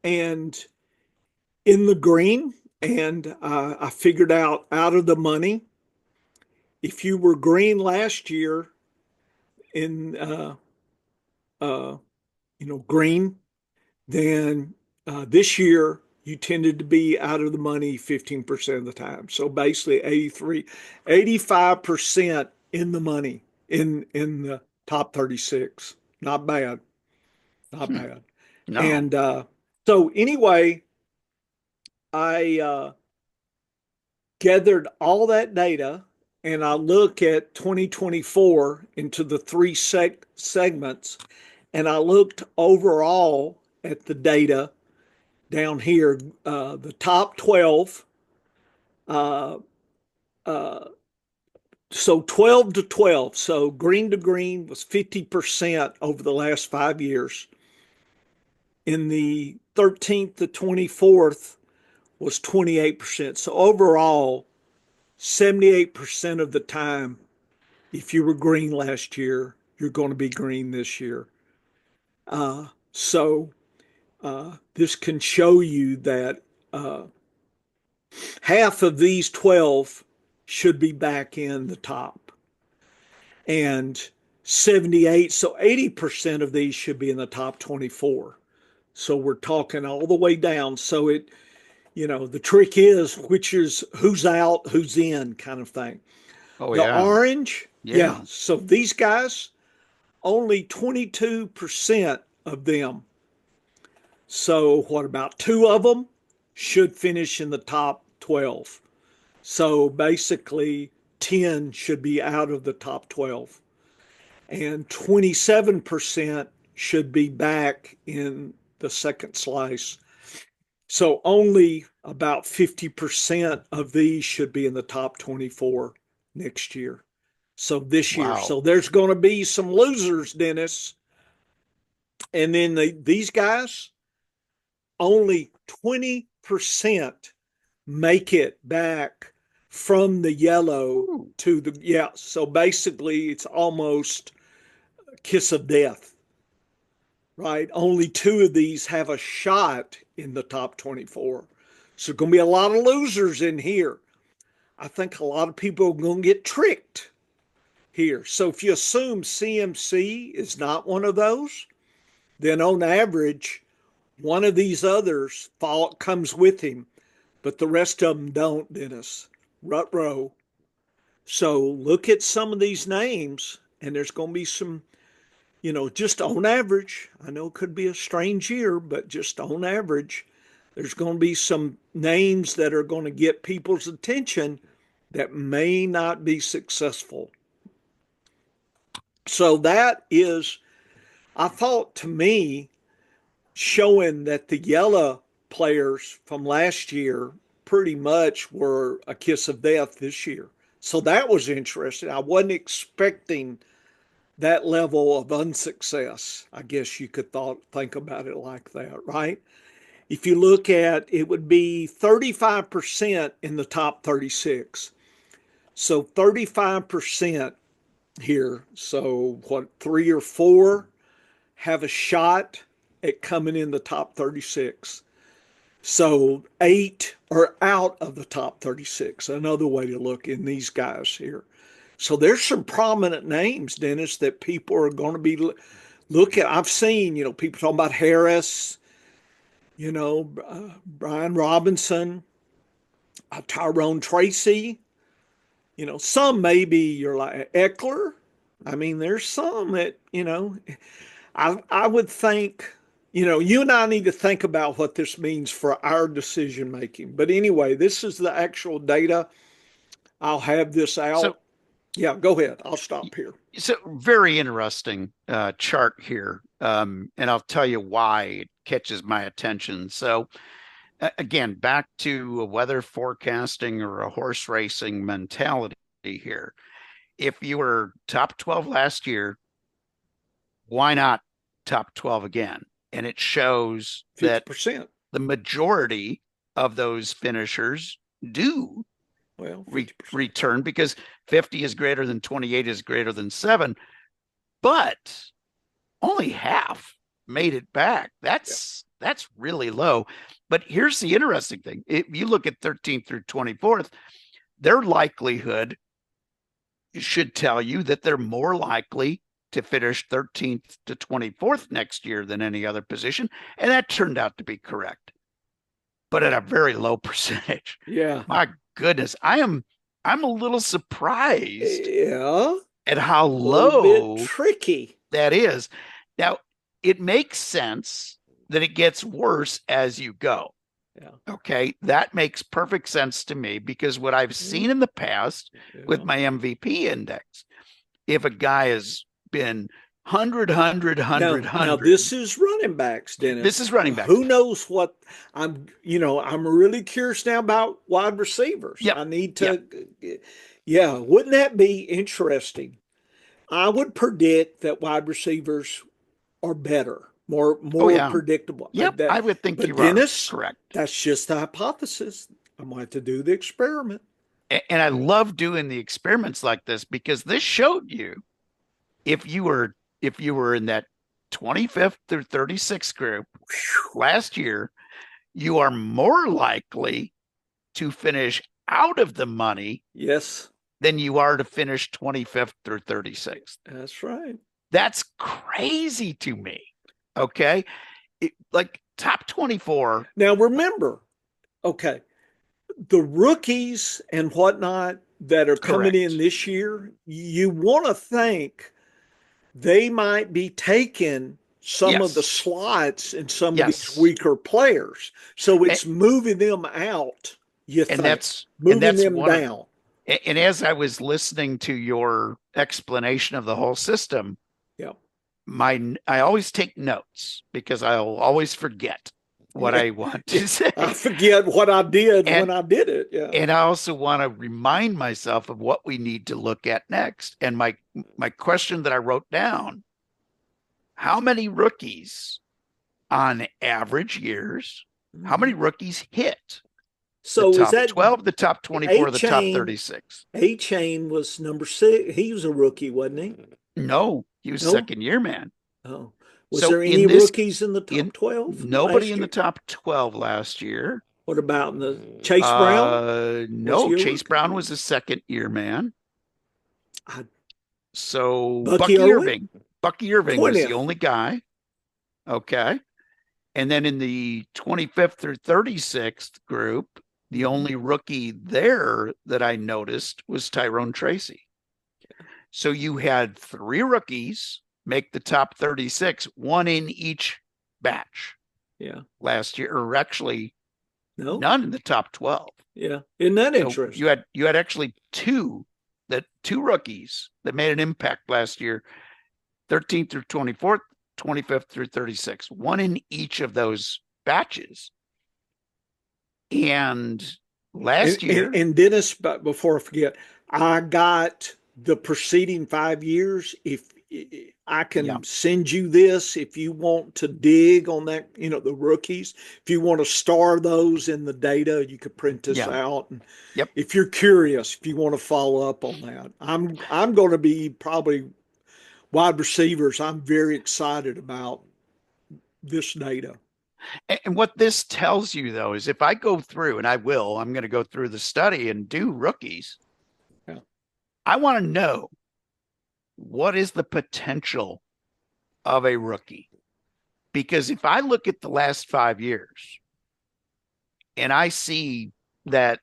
[SPEAKER 1] and in the green, and I figured out of the money, if you were green last year in uh, green, then this year you tended to be out of the money 15% of the time. So basically 85% in the money in the top 36. Not bad. Not bad.
[SPEAKER 2] No.
[SPEAKER 1] And so anyway, I gathered all that data and I look at 2024 into the three segments, and I looked overall at the data down here, the top 12. Uh, uh, so 12 to 12. So green to green was 50% over the last 5 years. In the 13th to 24th was 28%. So overall, 78% of the time, if you were green last year, you're going to be green this year. So this can show you that half of these 12 should be back in the top. And 78, so 80% of these should be in the top 24. So we're talking all the way down. So the trick is who's out, who's in kind of thing.
[SPEAKER 2] Oh,
[SPEAKER 1] The
[SPEAKER 2] yeah.
[SPEAKER 1] orange, yeah.
[SPEAKER 2] Yeah.
[SPEAKER 1] So these guys, only 22% of them. So what about two of them should finish in the top 12? So basically 10 should be out of the top 12. And 27% should be back in the second slice. So only about 50% of these should be in the top 24 next year. So this year.
[SPEAKER 2] Wow.
[SPEAKER 1] So there's going to be some losers, Dennis. And then these guys, only 20% make it back from the yellow
[SPEAKER 2] Ooh.
[SPEAKER 1] to the, yeah. So basically, it's almost a kiss of death, right? Only two of these have a shot in the top 24. So going to be a lot of losers in here. I think a lot of people are going to get tricked here. So if you assume CMC is not one of those, then on average, one of these others comes with him, but the rest of them don't, Dennis. Rut row. So look at some of these names, and there's going to be some, just on average. I know it could be a strange year, but just on average, there's going to be some names that are going to get people's attention that may not be successful. So that is, I thought, to me, showing that the yellow players from last year pretty much were a kiss of death this year. So that was interesting. I wasn't expecting that level of unsuccess. I guess you could think about it like that, right? If you look at, it would be 35% in the top 36. So 35% here. So what, three or four have a shot at coming in the top 36. So 8 are out of the top 36. Another way to look in these guys here. So there's some prominent names, Dennis, that people are going to be look at. I've seen, people talking about Harris, Brian Robinson, Tyrone Tracy. Some maybe you're like Eckler. I mean, there's some that, I would think, you and I need to think about what this means for our decision making. But anyway, this is the actual data. I'll have this
[SPEAKER 2] So
[SPEAKER 1] out. Yeah, go ahead. I'll stop here.
[SPEAKER 2] So very interesting chart here, and I'll tell you why it catches my attention. So again, back to a weather forecasting or a horse racing mentality here. If you were top 12 last year, why not top 12 again? And it shows that
[SPEAKER 1] 50%.
[SPEAKER 2] the majority of those finishers do
[SPEAKER 1] Well,
[SPEAKER 2] return, because 50 is greater than 28 is greater than 7, but only half made it back. That's really low. But here's the interesting thing. If you look at 13th through 24th, their likelihood should tell you that they're more likely to finish 13th to 24th next year than any other position. And that turned out to be correct, but at a very low percentage.
[SPEAKER 1] Yeah.
[SPEAKER 2] My goodness, I'm a little surprised at how low
[SPEAKER 1] bit tricky
[SPEAKER 2] that is. Now, it makes sense that it gets worse as you go.
[SPEAKER 1] Yeah.
[SPEAKER 2] Okay, that makes perfect sense to me, because what I've seen in the past with my MVP index, if a guy has been 100,
[SPEAKER 1] now this is running backs, Dennis.
[SPEAKER 2] This is running backs.
[SPEAKER 1] Who knows what I'm really curious now about wide receivers.
[SPEAKER 2] Yep.
[SPEAKER 1] I need to, yeah, wouldn't that be interesting? I would predict that wide receivers are better, more predictable.
[SPEAKER 2] Yep, I would think you
[SPEAKER 1] Dennis,
[SPEAKER 2] are correct.
[SPEAKER 1] That's just the hypothesis. I'm going to have to do the experiment.
[SPEAKER 2] And I love doing the experiments like this, because this showed you if you were in that 25th through 36th group last year, you are more likely to finish out of the money.
[SPEAKER 1] Yes.
[SPEAKER 2] Than you are to finish 25th through 36th.
[SPEAKER 1] That's right.
[SPEAKER 2] That's crazy to me. Okay. Like top 24.
[SPEAKER 1] Now remember, okay, the rookies and whatnot that are coming in this year, you want to think they might be taking some of the slots in some of these weaker players. So it's moving them out, you think.
[SPEAKER 2] That's
[SPEAKER 1] moving them down.
[SPEAKER 2] And as I was listening to your explanation of the whole system, I always take notes, because I'll always forget what I want to say.
[SPEAKER 1] I forget what I did when I did it. Yeah.
[SPEAKER 2] And I also want to remind myself of what we need to look at next. And my question that I wrote down: how many rookies on average years, how many rookies hit?
[SPEAKER 1] So
[SPEAKER 2] the top
[SPEAKER 1] is that
[SPEAKER 2] 12, the top 24, the top 36?
[SPEAKER 1] A-Chain was number 6. He was a rookie, wasn't he?
[SPEAKER 2] No, he was second year man.
[SPEAKER 1] Oh. Was there any rookies in the top 12?
[SPEAKER 2] Nobody in the top 12 last year.
[SPEAKER 1] What about in the Chase Brown?
[SPEAKER 2] No, Chase Brown was a second year man. So
[SPEAKER 1] Bucky Irving?
[SPEAKER 2] Bucky Irving was the only guy. Okay. And then in the 25th through 36th group, the only rookie there that I noticed was Tyrone Tracy. So you had 3 rookies make the top 36, 1 in each batch.
[SPEAKER 1] Yeah.
[SPEAKER 2] Last year, or actually none in the top 12.
[SPEAKER 1] Yeah. Isn't that interesting?
[SPEAKER 2] You had actually 2 rookies that made an impact last year, 13th through 24th, 25th through 36, 1 in each of those batches. And last year,
[SPEAKER 1] and Dennis, but before I forget, I got the preceding 5 years. If I can send you this, if you want to dig on that, the rookies, if you want to star those in the data, you could print this out. And if you're curious, if you want to follow up on that, I'm going to be probably wide receivers. I'm very excited about this data.
[SPEAKER 2] And what this tells you, though, is if I go through, and I'm going to go through the study and do rookies.
[SPEAKER 1] Yeah.
[SPEAKER 2] I want to know what is the potential of a rookie. Because if I look at the last 5 years and I see that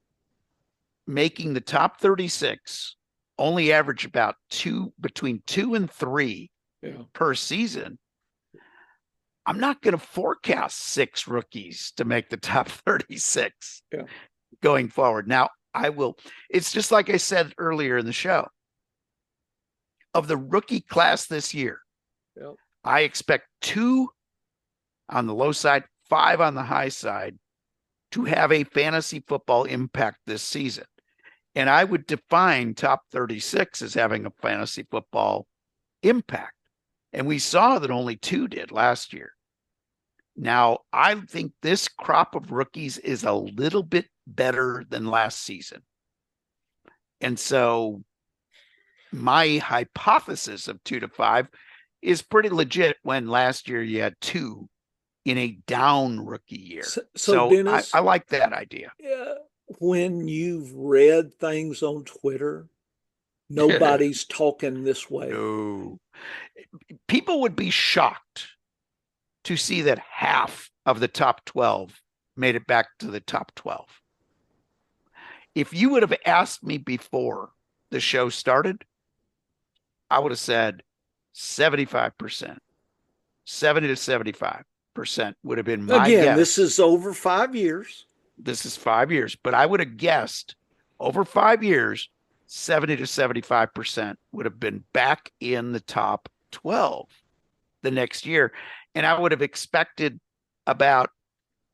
[SPEAKER 2] making the top 36 only average about between 2 and 3 per season, I'm not going to forecast 6 rookies to make the top 36 going forward. Now, it's just like I said earlier in the show. Of the rookie class this year, I expect 2 on the low side, 5 on the high side to have a fantasy football impact this season. And I would define top 36 as having a fantasy football impact. And we saw that only 2 did last year. Now, I think this crop of rookies is a little bit better than last season. And so my hypothesis of 2 to 5 is pretty legit when last year you had 2 in a down rookie year. So Dennis,
[SPEAKER 1] I
[SPEAKER 2] like that idea.
[SPEAKER 1] When you've read things on Twitter, nobody's talking this way.
[SPEAKER 2] No. People would be shocked to see that half of the top 12 made it back to the top 12. If you would have asked me before the show started, I would have said 75%, 70 to 75% would have been my guess.
[SPEAKER 1] This is over 5 years.
[SPEAKER 2] This is 5 years, but I would have guessed over 5 years, 70 to 75% would have been back in the top 12 the next year. And I would have expected about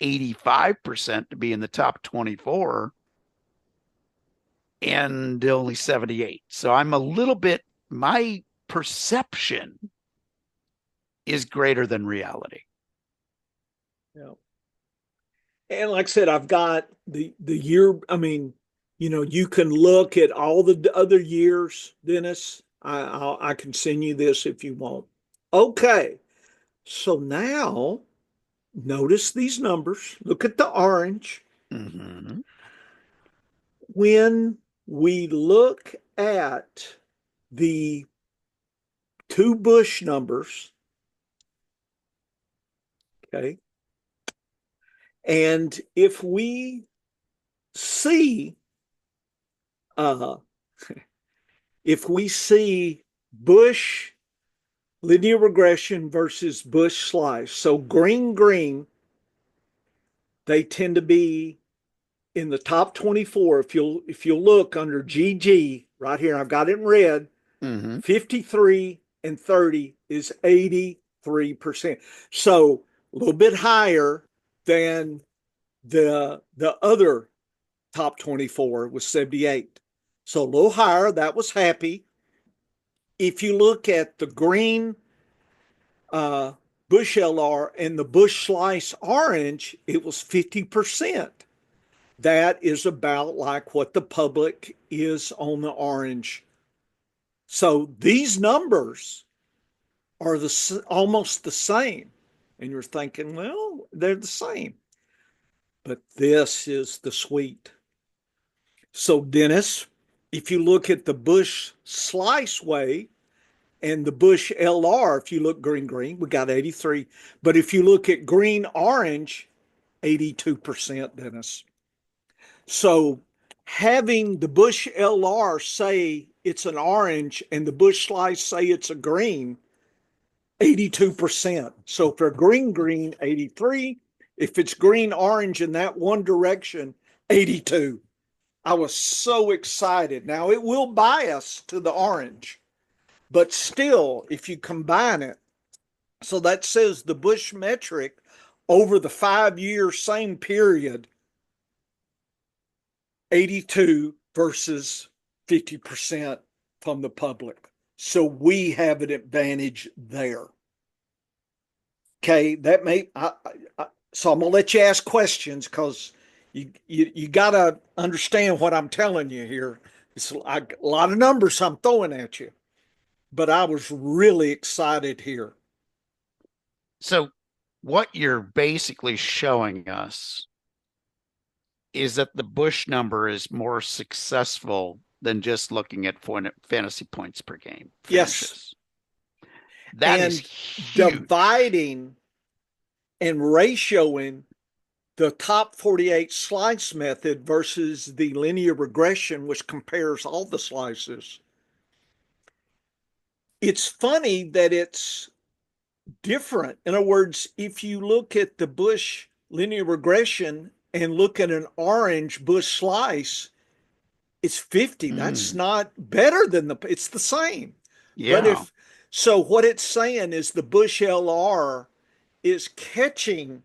[SPEAKER 2] 85% to be in the top 24 and only 78. So I'm a little bit, my perception is greater than reality.
[SPEAKER 1] Yeah. And like I said, I've got the year. I mean, you can look at all the other years, Dennis. I can send you this if you want. Okay. So now notice these numbers. Look at the orange.
[SPEAKER 2] Mm-hmm.
[SPEAKER 1] When we look at the 2 Bush numbers, okay, and if we see Bush linear regression versus Bush slice, so green, they tend to be in the top 24. If you'll look under GG right here, I've got it in red. 53 and 30 is 83%. So a little bit higher than the other top 24 was 78. So a little higher. That was happy. If you look at the green Bush LR and the Bush slice orange, it was 50%. That is about like what the public is on the orange. So these numbers are almost the same. And you're thinking, well, they're the same. But this is the sweet. So, Dennis, if you look at the Bush slice way and the Bush LR, if you look green, we got 83. But if you look at green orange, 82%, Dennis. So having the Bush LR say it's an orange and the Bush slice say it's a green, 82%. So if they're green, 83. If it's green orange in that one direction, 82. I was so excited. Now it will bias to the orange, but still, if you combine it, so that says the Bush metric over the 5-year same period, 82 versus 50% from the public. So we have an advantage there. Okay, that may. So I'm gonna let you ask questions because you got to understand what I'm telling you here. It's a lot of numbers I'm throwing at you, but I was really excited here.
[SPEAKER 2] So what you're basically showing us is that the Bush number is more successful than just looking at fantasy points per game
[SPEAKER 1] Yes.
[SPEAKER 2] finishes. That is
[SPEAKER 1] And
[SPEAKER 2] huge.
[SPEAKER 1] dividing and ratioing the top 48 slice method versus the linear regression, which compares all the slices. It's funny that it's different. In other words, if you look at the Bush linear regression and look at an orange Bush slice, it's 50. That's
[SPEAKER 2] Mm,
[SPEAKER 1] not better than it's the same. But
[SPEAKER 2] yeah.
[SPEAKER 1] if so, what it's saying is the Bush LR is catching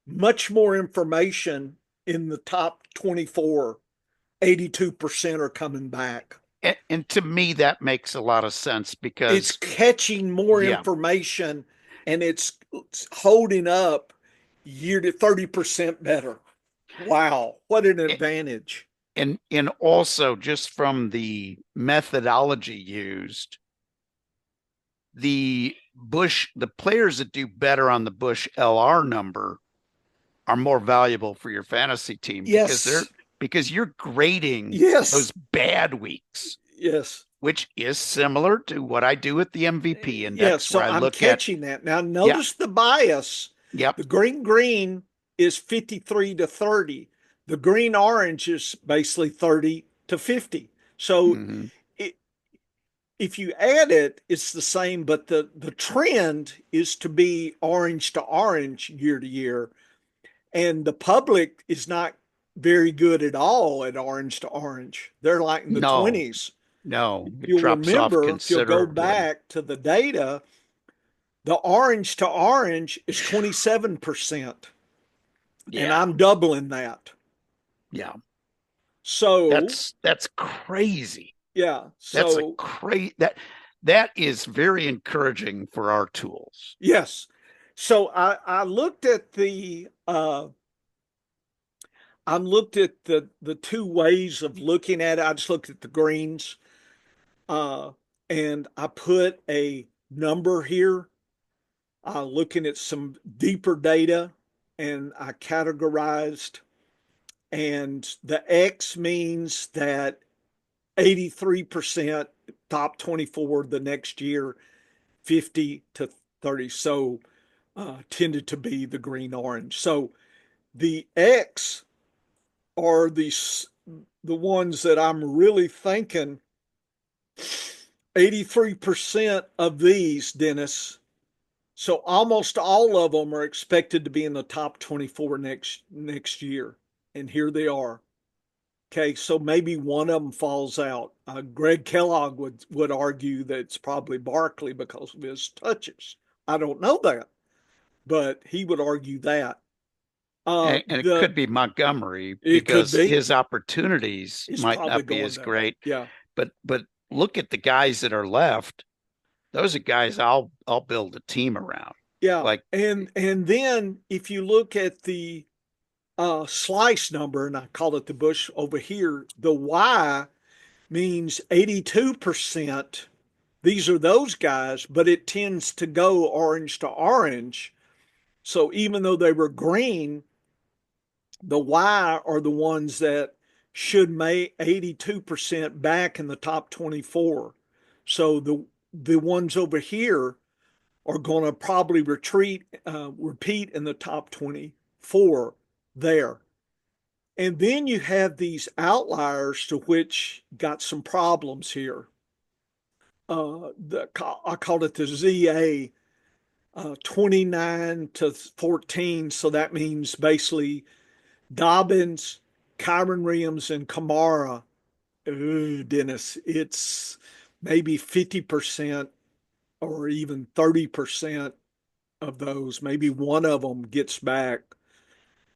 [SPEAKER 1] much more information in the top 24. 82% are coming back.
[SPEAKER 2] And to me, that makes a lot of sense
[SPEAKER 1] It's
[SPEAKER 2] because,
[SPEAKER 1] catching more
[SPEAKER 2] yeah,
[SPEAKER 1] information and it's holding up year to 30% better. Wow, what an advantage.
[SPEAKER 2] and also just from the methodology used, the players that do better on the Bush LR number are more valuable for your fantasy team
[SPEAKER 1] Yes,
[SPEAKER 2] because you're grading
[SPEAKER 1] yes,
[SPEAKER 2] those bad weeks,
[SPEAKER 1] yes.
[SPEAKER 2] which is similar to what I do with the MVP
[SPEAKER 1] Yes,
[SPEAKER 2] index,
[SPEAKER 1] so
[SPEAKER 2] where I
[SPEAKER 1] I'm
[SPEAKER 2] look at,
[SPEAKER 1] catching that. Now
[SPEAKER 2] yeah,
[SPEAKER 1] notice the bias.
[SPEAKER 2] yep,
[SPEAKER 1] The green is 53 to 30. The green orange is basically 30 to 50. So
[SPEAKER 2] mm-hmm,
[SPEAKER 1] it, if you add it, it's the same, but the trend is to be orange to orange year to year. And the public is not very good at all at orange to orange. They're like in the
[SPEAKER 2] no,
[SPEAKER 1] 20s.
[SPEAKER 2] no,
[SPEAKER 1] If
[SPEAKER 2] it
[SPEAKER 1] you'll
[SPEAKER 2] drops off
[SPEAKER 1] remember, if you'll go
[SPEAKER 2] considerably.
[SPEAKER 1] back to the data, the orange to orange is 27%. And
[SPEAKER 2] Yeah,
[SPEAKER 1] I'm doubling that.
[SPEAKER 2] yeah,
[SPEAKER 1] So,
[SPEAKER 2] that's crazy.
[SPEAKER 1] yeah.
[SPEAKER 2] That's a
[SPEAKER 1] So,
[SPEAKER 2] crazy that is very encouraging for our tools.
[SPEAKER 1] yes. So I looked at the two ways of looking at it. I just looked at the greens, uh, and I put a number here, looking at some deeper data, and I categorized, and the X means that 83% top 24 the next year, 50 to 30. So tended to be the green orange. So the X are the ones that I'm really thinking 83% of these, Dennis. So almost all of them are expected to be in the top 24 next year. And here they are. Okay, so maybe one of them falls out. Greg Kellogg would argue that it's probably Barkley because of his touches. I don't know that, but he would argue that.
[SPEAKER 2] And it
[SPEAKER 1] The
[SPEAKER 2] could be Montgomery
[SPEAKER 1] It could
[SPEAKER 2] because
[SPEAKER 1] be.
[SPEAKER 2] his opportunities
[SPEAKER 1] He's
[SPEAKER 2] might
[SPEAKER 1] probably
[SPEAKER 2] not be
[SPEAKER 1] going
[SPEAKER 2] as
[SPEAKER 1] there.
[SPEAKER 2] great.
[SPEAKER 1] Yeah,
[SPEAKER 2] But look at the guys that are left. Those are guys I'll build a team around.
[SPEAKER 1] yeah.
[SPEAKER 2] Like,
[SPEAKER 1] And then if you look at the slice number, and I call it the bush over here, the Y means 82%. These are those guys, but it tends to go orange to orange. So even though they were green, the Y are the ones that should make 82% back in the top 24. So the ones over here are going to probably repeat in the top 24 there. And then you have these outliers to which got some problems here. I called it the ZA 29 to 14. So that means basically Dobbins, Kyron Williams, and Kamara. Ooh, Dennis, it's maybe 50% or even 30% of those. Maybe one of them gets back.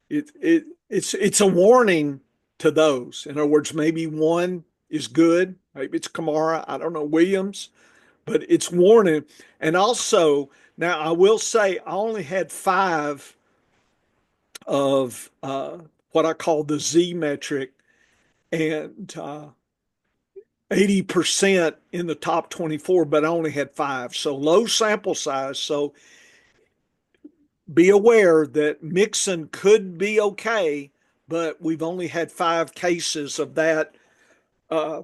[SPEAKER 1] It's a warning to those. In other words, maybe one is good. Maybe it's Kamara. I don't know, Williams, but it's warning. And also, now I will say I only had five of what I call the Z metric, and 80% in the top 24, but I only had five. So low sample size. So be aware that Mixon could be okay, but we've only had 5 cases of that uh,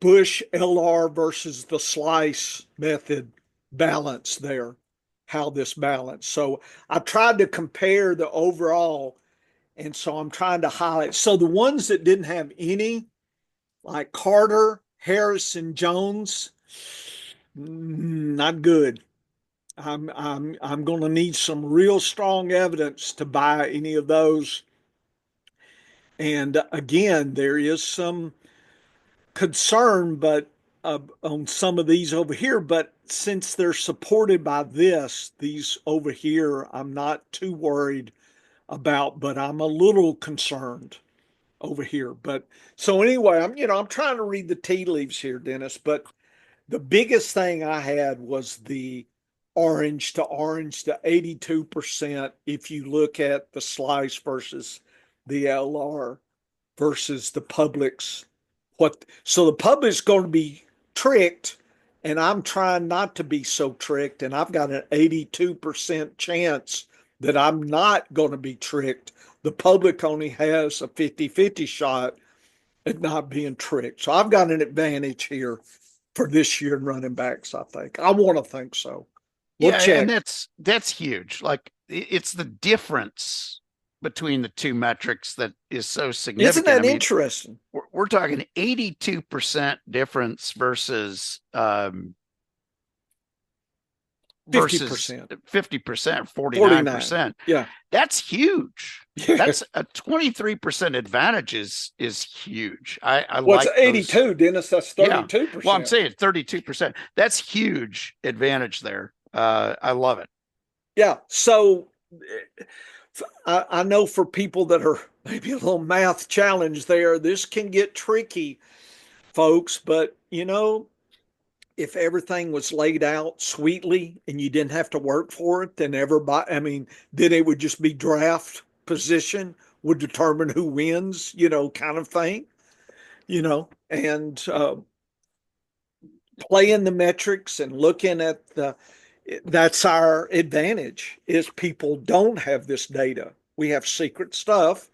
[SPEAKER 1] Bush LR versus the slice method balance there, how this balance. So I tried to compare the overall, and so I'm trying to highlight. So the ones that didn't have any, like Carter, Harrison, Jones, not good. I'm going to need some real strong evidence to buy any of those. And again, there is some concern, but on some of these over here. But since they're supported by this, these over here, I'm not too worried about. But I'm a little concerned over here. But so anyway, I'm trying to read the tea leaves here, Dennis. But the biggest thing I had was the orange to 82% if you look at the slice versus the LR versus the public's. So the public's going to be tricked, and I'm trying not to be so tricked, and I've got an 82% chance that I'm not going to be tricked. The public only has a 50-50 shot at not being tricked. So I've got an advantage here for this year in running backs, I think. I want to think so. We'll check.
[SPEAKER 2] And that's huge. Like it's the difference between the two metrics that is so significant.
[SPEAKER 1] Isn't that interesting?
[SPEAKER 2] We're talking 82% difference versus
[SPEAKER 1] 50%,
[SPEAKER 2] 49%.
[SPEAKER 1] Yeah.
[SPEAKER 2] That's huge. Yeah. That's a 23% advantage is huge. I
[SPEAKER 1] like 82,
[SPEAKER 2] those.
[SPEAKER 1] Dennis. That's 32%.
[SPEAKER 2] Yeah. Well, I'm saying 32%. That's huge advantage there. I love it.
[SPEAKER 1] Yeah. So I know for people that are maybe a little math challenged there, this can get tricky, folks. But, if everything was laid out sweetly and you didn't have to work for it, then then it would just be draft position would determine who wins, kind of thing, and playing the metrics and looking at that's our advantage is people don't have this data. We have secret stuff.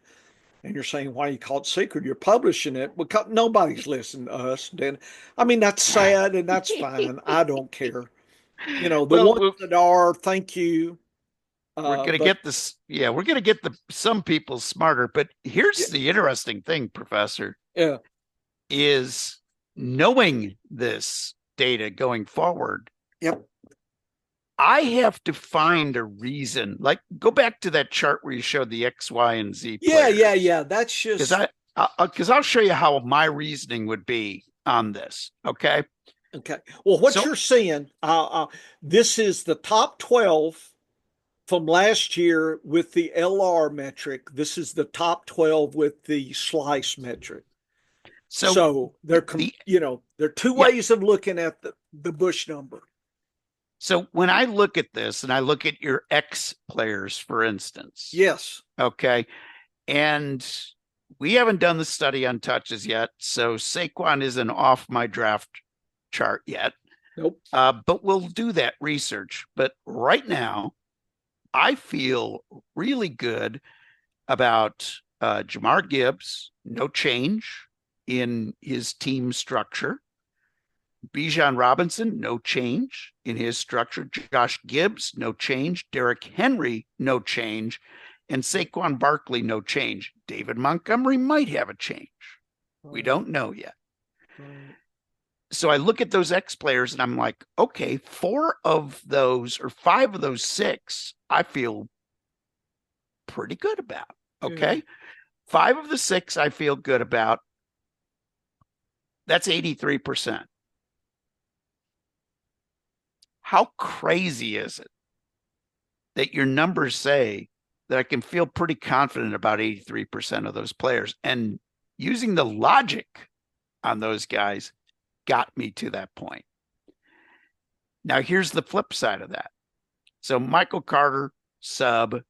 [SPEAKER 1] And you're saying, why you call it secret? You're publishing it because nobody's listening to us. Then, that's sad and that's fine. I don't care. The ones that are, thank you.
[SPEAKER 2] We're going to get this. Yeah, we're going to get some people smarter. But here's the interesting thing, Professor.
[SPEAKER 1] Yeah.
[SPEAKER 2] Is knowing this data going forward.
[SPEAKER 1] Yep.
[SPEAKER 2] I have to find a reason. Like, go back to that chart where you showed the X, Y, and Z.
[SPEAKER 1] Yeah. That's just
[SPEAKER 2] because I'll show you how my reasoning would be on this. Okay.
[SPEAKER 1] Well, what you're seeing, this is the top 12 from last year with the LR metric. This is the top 12 with the slice metric. So they're there are two ways of looking at the Bush number.
[SPEAKER 2] So when I look at this and I look at your X players, for instance.
[SPEAKER 1] Yes.
[SPEAKER 2] Okay. And we haven't done the study on touches yet. So Saquon isn't off my draft chart yet.
[SPEAKER 1] Nope.
[SPEAKER 2] But we'll do that research. But right now, I feel really good about Jamar Gibbs, no change in his team structure. Bijan Robinson, no change in his structure. Josh Gibbs, no change. Derrick Henry, no change. And Saquon Barkley, no change. David Montgomery might have a change. We don't know yet. So I look at those X players and I'm like, okay, 4 of those or 5 of those 6, I feel pretty good about. Okay. Yeah. 5 of the 6 I feel good about. That's 83%. How crazy is it that your numbers say that I can feel pretty confident about 83% of those players? And using the logic on those guys got me to that point. Now, here's the flip side of that. So Michael Carter, sub,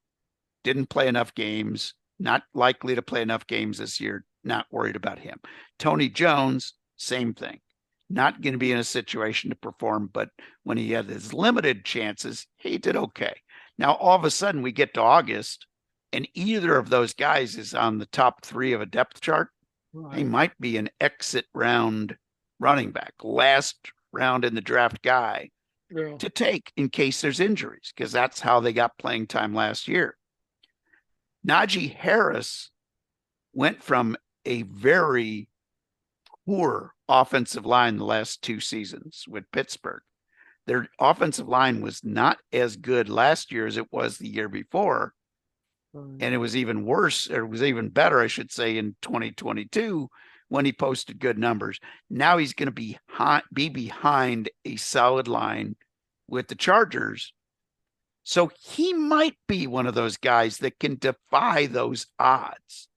[SPEAKER 2] didn't play enough games, not likely to play enough games this year, not worried about him. Tony Jones, same thing. Not going to be in a situation to perform, but when he had his limited chances, he did okay. Now, all of a sudden, we get to August, and either of those guys is on the top 3 of a depth chart. He
[SPEAKER 1] Right.
[SPEAKER 2] might be an exit round running back, last round in the draft guy
[SPEAKER 1] Yeah.
[SPEAKER 2] to take in case there's injuries, because that's how they got playing time last year. Najee Harris went from a very poor offensive line the last 2 seasons with Pittsburgh. Their offensive line was not as good last year as it was the year before.
[SPEAKER 1] Right.
[SPEAKER 2] And it was even worse, or it was even better, I should say, in 2022 when he posted good numbers. Now he's going to be behind a solid line with the Chargers. So he might be one of those guys that can defy those odds.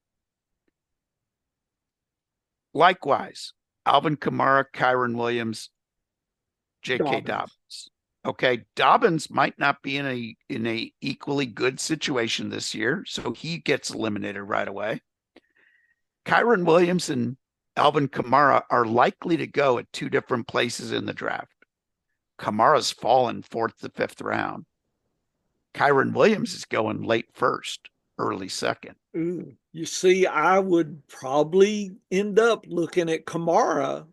[SPEAKER 2] Likewise, Alvin Kamara, Kyron Williams, J.K. Dobbins. Okay, Dobbins might not be in a equally good situation this year, so he gets eliminated right away. Kyron Williams and Alvin Kamara are likely to go at 2 different places in the draft. Kamara's fallen 4th to 5th round. Kyron Williams is going late 1st, early 2nd.
[SPEAKER 1] Ooh. You see, I would probably end up looking at Kamara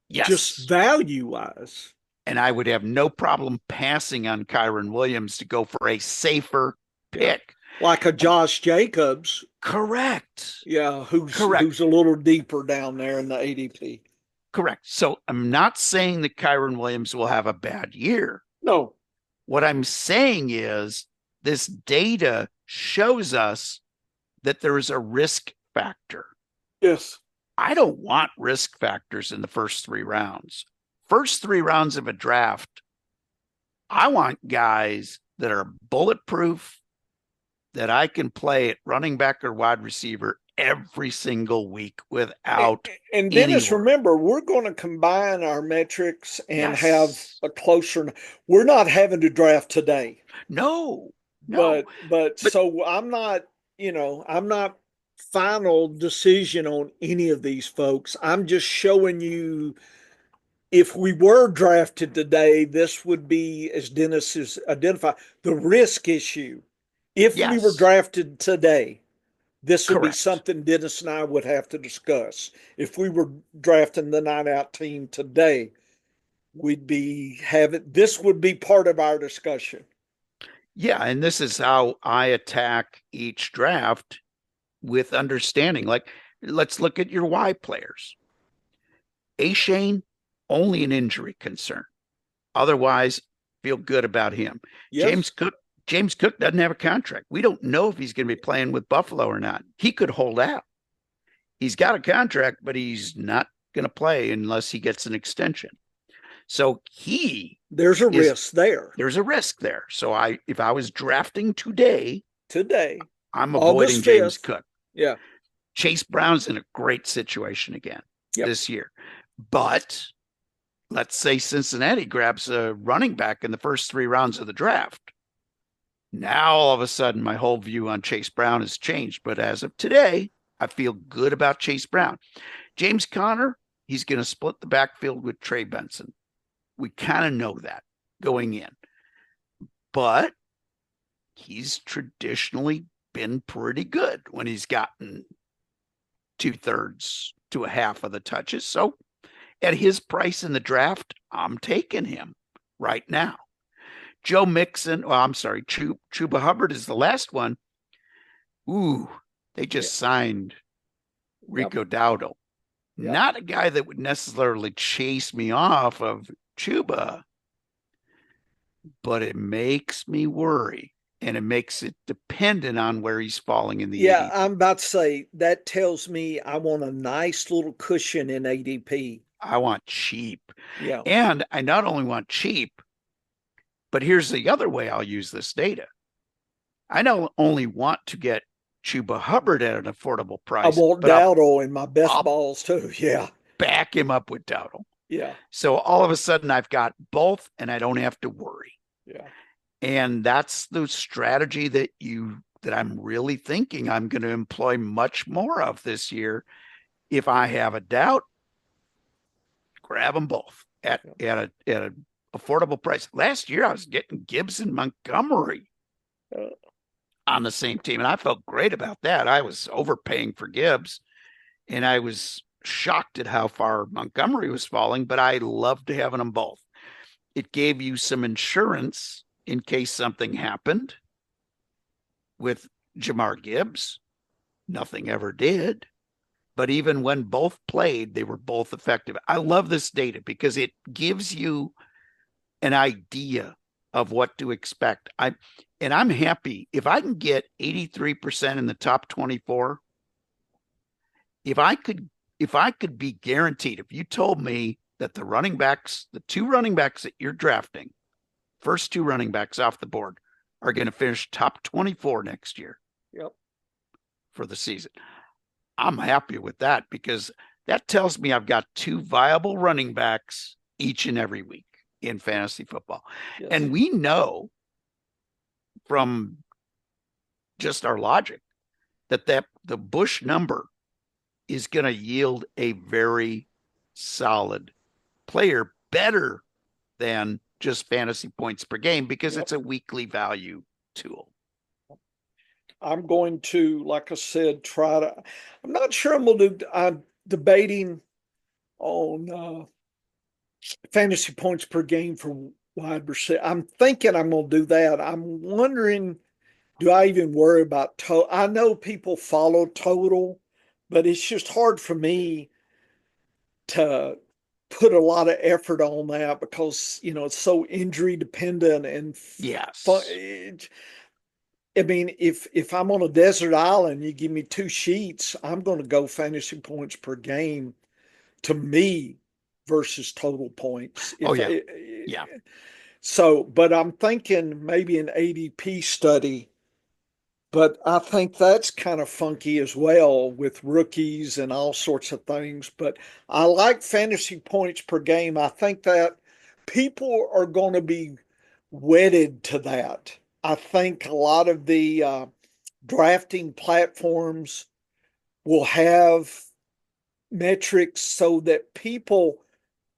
[SPEAKER 2] Yes.
[SPEAKER 1] just value-wise.
[SPEAKER 2] And I would have no problem passing on Kyron Williams to go for a safer pick.
[SPEAKER 1] Like a Josh Jacobs.
[SPEAKER 2] Correct.
[SPEAKER 1] Yeah, who's a little deeper down there in the ADP.
[SPEAKER 2] Correct. So I'm not saying that Kyron Williams will have a bad year.
[SPEAKER 1] No.
[SPEAKER 2] What I'm saying is this data shows us that there is a risk factor.
[SPEAKER 1] Yes.
[SPEAKER 2] I don't want risk factors in the first 3 rounds. First 3 rounds of a draft, I want guys that are bulletproof, that I can play at running back or wide receiver every single week without.
[SPEAKER 1] And Dennis, remember, we're going to combine our metrics and have a closer. We're not having to draft today.
[SPEAKER 2] No.
[SPEAKER 1] But so I'm not, I'm not final decision on any of these folks. I'm just showing you, if we were drafted today, this would be, as Dennis has identified, the risk issue. If we were drafted today, this would be something Dennis and I would have to discuss. If we were drafting the 9-out team today, this would be part of our discussion.
[SPEAKER 2] Yeah, and this is how I attack each draft, with understanding. Like, let's look at your Y players. Achane, only an injury concern. Otherwise, feel good about him. Yes. James Cook doesn't have a contract. We don't know if he's going to be playing with Buffalo or not. He could hold out. He's got a contract, but he's not going to play unless he gets an extension. So there's a risk there. There's a risk there. So if I was drafting today, I'm avoiding James Cook.
[SPEAKER 1] Yeah.
[SPEAKER 2] Chase Brown's in a great situation again this year. But let's say Cincinnati grabs a running back in the first 3 rounds of the draft. Now, all of a sudden, my whole view on Chase Brown has changed. But as of today, I feel good about Chase Brown. James Conner, he's going to split the backfield with Trey Benson. We kind of know that going in. But he's traditionally been pretty good when he's gotten 2/3 to a half of the touches. So at his price in the draft, I'm taking him right now. Joe Mixon, Chuba Hubbard is the last one. Ooh, they just signed Rico Dowdle. Yep. Not a guy that would necessarily chase me off of Chuba, but it makes me worry, and it makes it dependent on where he's falling in the ADP.
[SPEAKER 1] I'm about to say, that tells me I want a nice little cushion in ADP.
[SPEAKER 2] I want cheap.
[SPEAKER 1] Yeah.
[SPEAKER 2] And I not only want cheap, but here's the other way I'll use this data. I not only want to get Chuba Hubbard at an affordable price.
[SPEAKER 1] I want Dowdle in my best balls too. Yeah.
[SPEAKER 2] Back him up with Dowdle.
[SPEAKER 1] Yeah.
[SPEAKER 2] So all of a sudden I've got both and I don't have to worry.
[SPEAKER 1] Yeah.
[SPEAKER 2] And that's the strategy that I'm really thinking I'm going to employ much more of this year. If I have a doubt, grab them both at an affordable price. Last year I was getting Gibbs and Montgomery
[SPEAKER 1] Uh,
[SPEAKER 2] on the same team. And I felt great about that. I was overpaying for Gibbs, and I was shocked at how far Montgomery was falling, but I loved having them both. It gave you some insurance in case something happened with Jamar Gibbs. Nothing ever did. But even when both played, they were both effective. I love this data because it gives you an idea of what to expect. I'm happy if I can get 83% in the top 24. If I could be guaranteed, if you told me that the running backs, the two running backs that you're drafting, first two running backs off the board, are going to finish top 24 next year.
[SPEAKER 1] Yep.
[SPEAKER 2] For the season, I'm happy with that because that tells me I've got two viable running backs each and every week in fantasy football.
[SPEAKER 1] Yes.
[SPEAKER 2] And we know from just our logic that the Bush number is going to yield a very solid player, better than just fantasy points per game, because it's a weekly value tool.
[SPEAKER 1] I'm going to, like I said, I'm not sure I'm debating on fantasy points per game for wide receiver. I'm thinking I'm going to do that. I'm wondering, do I even worry about total? I know people follow total, but it's just hard for me to put a lot of effort on that because, it's so injury dependent and
[SPEAKER 2] yes.
[SPEAKER 1] I mean, if I'm on a desert island, you give me two sheets, I'm going to go fantasy points per game to me versus total points.
[SPEAKER 2] Yeah.
[SPEAKER 1] So, but I'm thinking maybe an ADP study, but I think that's kind of funky as well with rookies and all sorts of things. But I like fantasy points per game. I think that people are going to be wedded to that. I think a lot of the drafting platforms will have metrics so that people,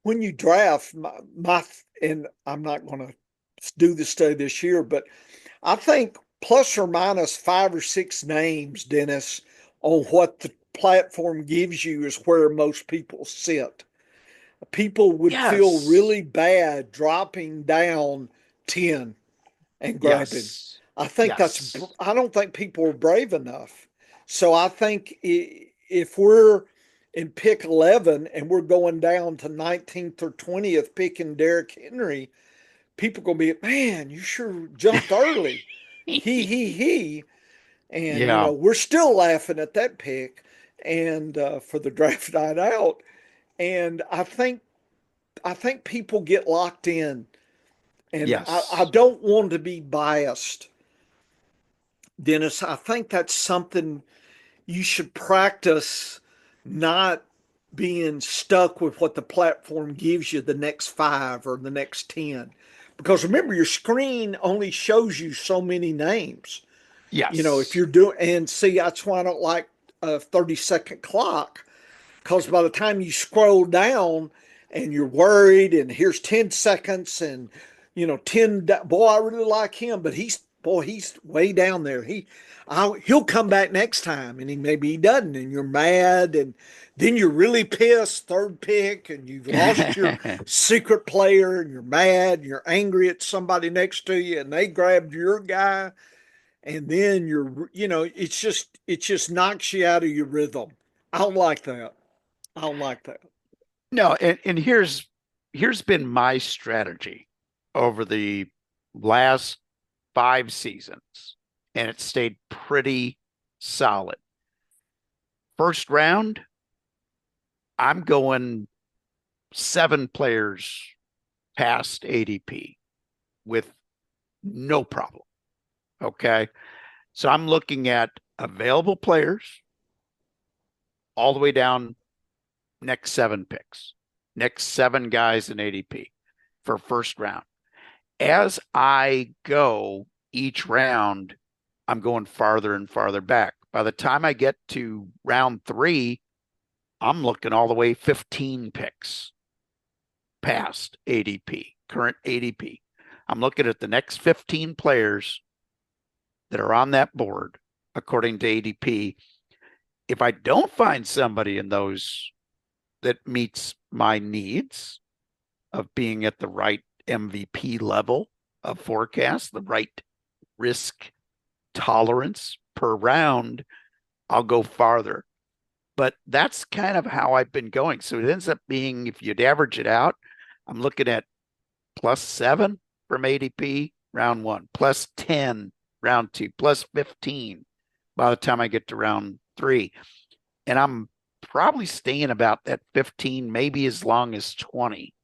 [SPEAKER 1] when you draft, and I'm not going to do the study this year, but I think plus or minus 5 or 6 names, Dennis, on what the platform gives you is where most people sit. People would feel really bad dropping down 10 and grabbing. I think I don't think people are brave enough. So I think if we're in pick 11 and we're going down to 19th or 20th picking Derrick Henry, people going to be, man, you sure jumped early. He. And, we're still laughing at that pick and for the draft night out. And I think people get locked in. And I don't want to be biased, Dennis. I think that's something you should practice, not being stuck with what the platform gives you the next 5 or the next 10. Because remember, your screen only shows you so many names.
[SPEAKER 2] Yes.
[SPEAKER 1] If you're doing, and see, that's why I don't like a 30-second clock. Because by the time you scroll down and you're worried, and here's 10 seconds, and 10, boy, I really like him, but he's way down there. He'll come back next time, and maybe he doesn't, and you're mad, and then you're really pissed, third pick, and you've lost your secret player, and you're mad, and you're angry at somebody next to you, and they grabbed your guy, and then it just knocks you out of your rhythm. I don't like that. I don't like that.
[SPEAKER 2] No, and here's been my strategy over the last 5 seasons, and it stayed pretty solid. First round, I'm going 7 players past ADP with no problem. Okay. So I'm looking at available players all the way down next 7 picks, next 7 guys in ADP for first round. As I go each round, I'm going farther and farther back. By the time I get to round 3, I'm looking all the way 15 picks past ADP, current ADP. I'm looking at the next 15 players that are on that board, according to ADP, if I don't find somebody in those that meets my needs of being at the right MVP level of forecast, the right risk tolerance per round, I'll go farther. But that's kind of how I've been going. So it ends up being, if you'd average it out, I'm looking at +7 from ADP round 1, +10 round 2, +15 by the time I get to round 3. And I'm probably staying about that 15, maybe as long as 20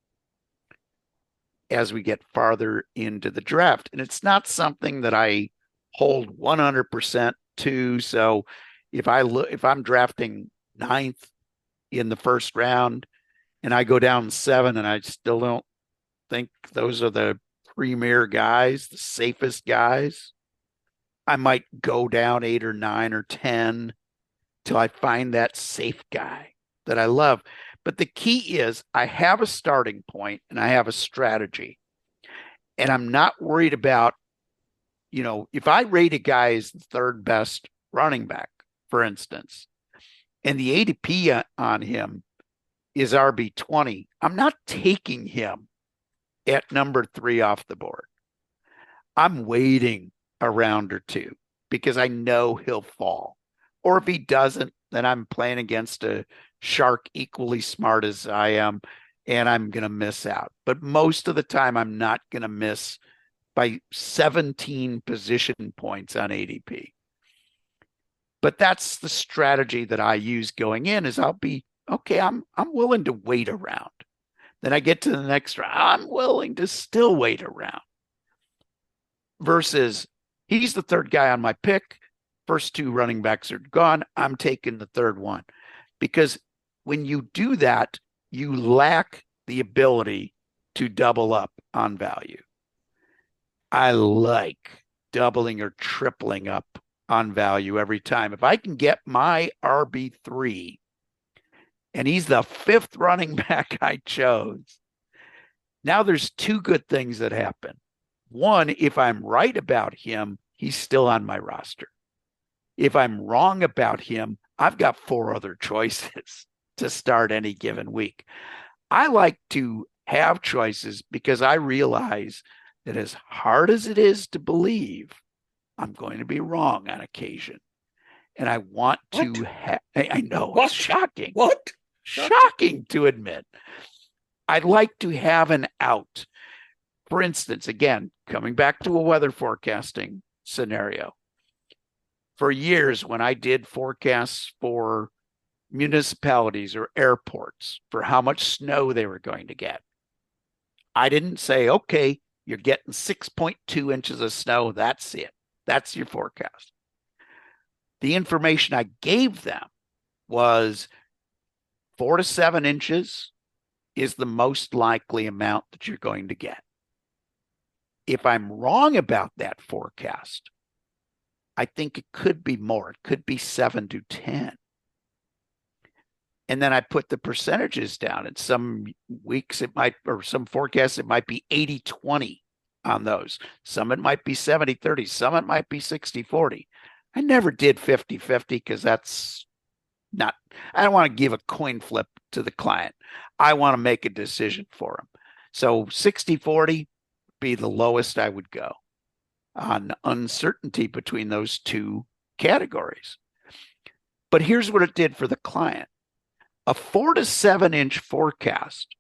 [SPEAKER 2] as we get farther into the draft. And it's not something that I hold 100% to. So if I'm drafting 9th in the first round and I go down 7 and I still don't think those are the premier guys, the safest guys, I might go down 8 or 9 or 10 till I find that safe guy that I love. But the key is I have a starting point and I have a strategy. And I'm not worried about, if I rate a guy as the 3rd best running back, for instance, and the ADP on him is RB20, I'm not taking him at number 3 off the board. I'm waiting a round or 2 because I know he'll fall. Or if he doesn't, then I'm playing against a shark equally smart as I am, and I'm going to miss out. But most of the time, I'm not going to miss by 17 position points on ADP. But that's the strategy that I use going in is I'll be, okay, I'm willing to wait around. Then I get to the next round. I'm willing to still wait around. Versus he's the 3rd guy on my pick. First 2 running backs are gone. I'm taking the 3rd one. Because when you do that, you lack the ability to double up on value. I like doubling or tripling up on value every time. If I can get my RB3 and he's the 5th running back I chose, now there's 2 good things that happen. One, if I'm right about him, he's still on my roster. If I'm wrong about him, I've got 4 other choices to start any given week. I like to have choices because I realize that as hard as it is to believe, I'm going to be wrong on occasion. And I want to I know, it's shocking.
[SPEAKER 1] What?
[SPEAKER 2] Shocking to admit. I'd like to have an out. For instance, again, coming back to a weather forecasting scenario. For years, when I did forecasts for municipalities or airports for how much snow they were going to get, I didn't say, okay, you're getting 6.2 inches of snow. That's it. That's your forecast. The information I gave them was 4 to 7 inches is the most likely amount that you're going to get. If I'm wrong about that forecast, I think it could be more. It could be 7 to 10. And then I put the percentages down. And some weeks it might, or some forecasts, it might be 80-20 on those. Some it might be 70-30. Some it might be 60-40. I never did 50-50 because that's not, I don't want to give a coin flip to the client. I want to make a decision for him. So 60-40 be the lowest I would go on uncertainty between those 2 categories. But here's what it did for the client. A 4 to 7 inch forecast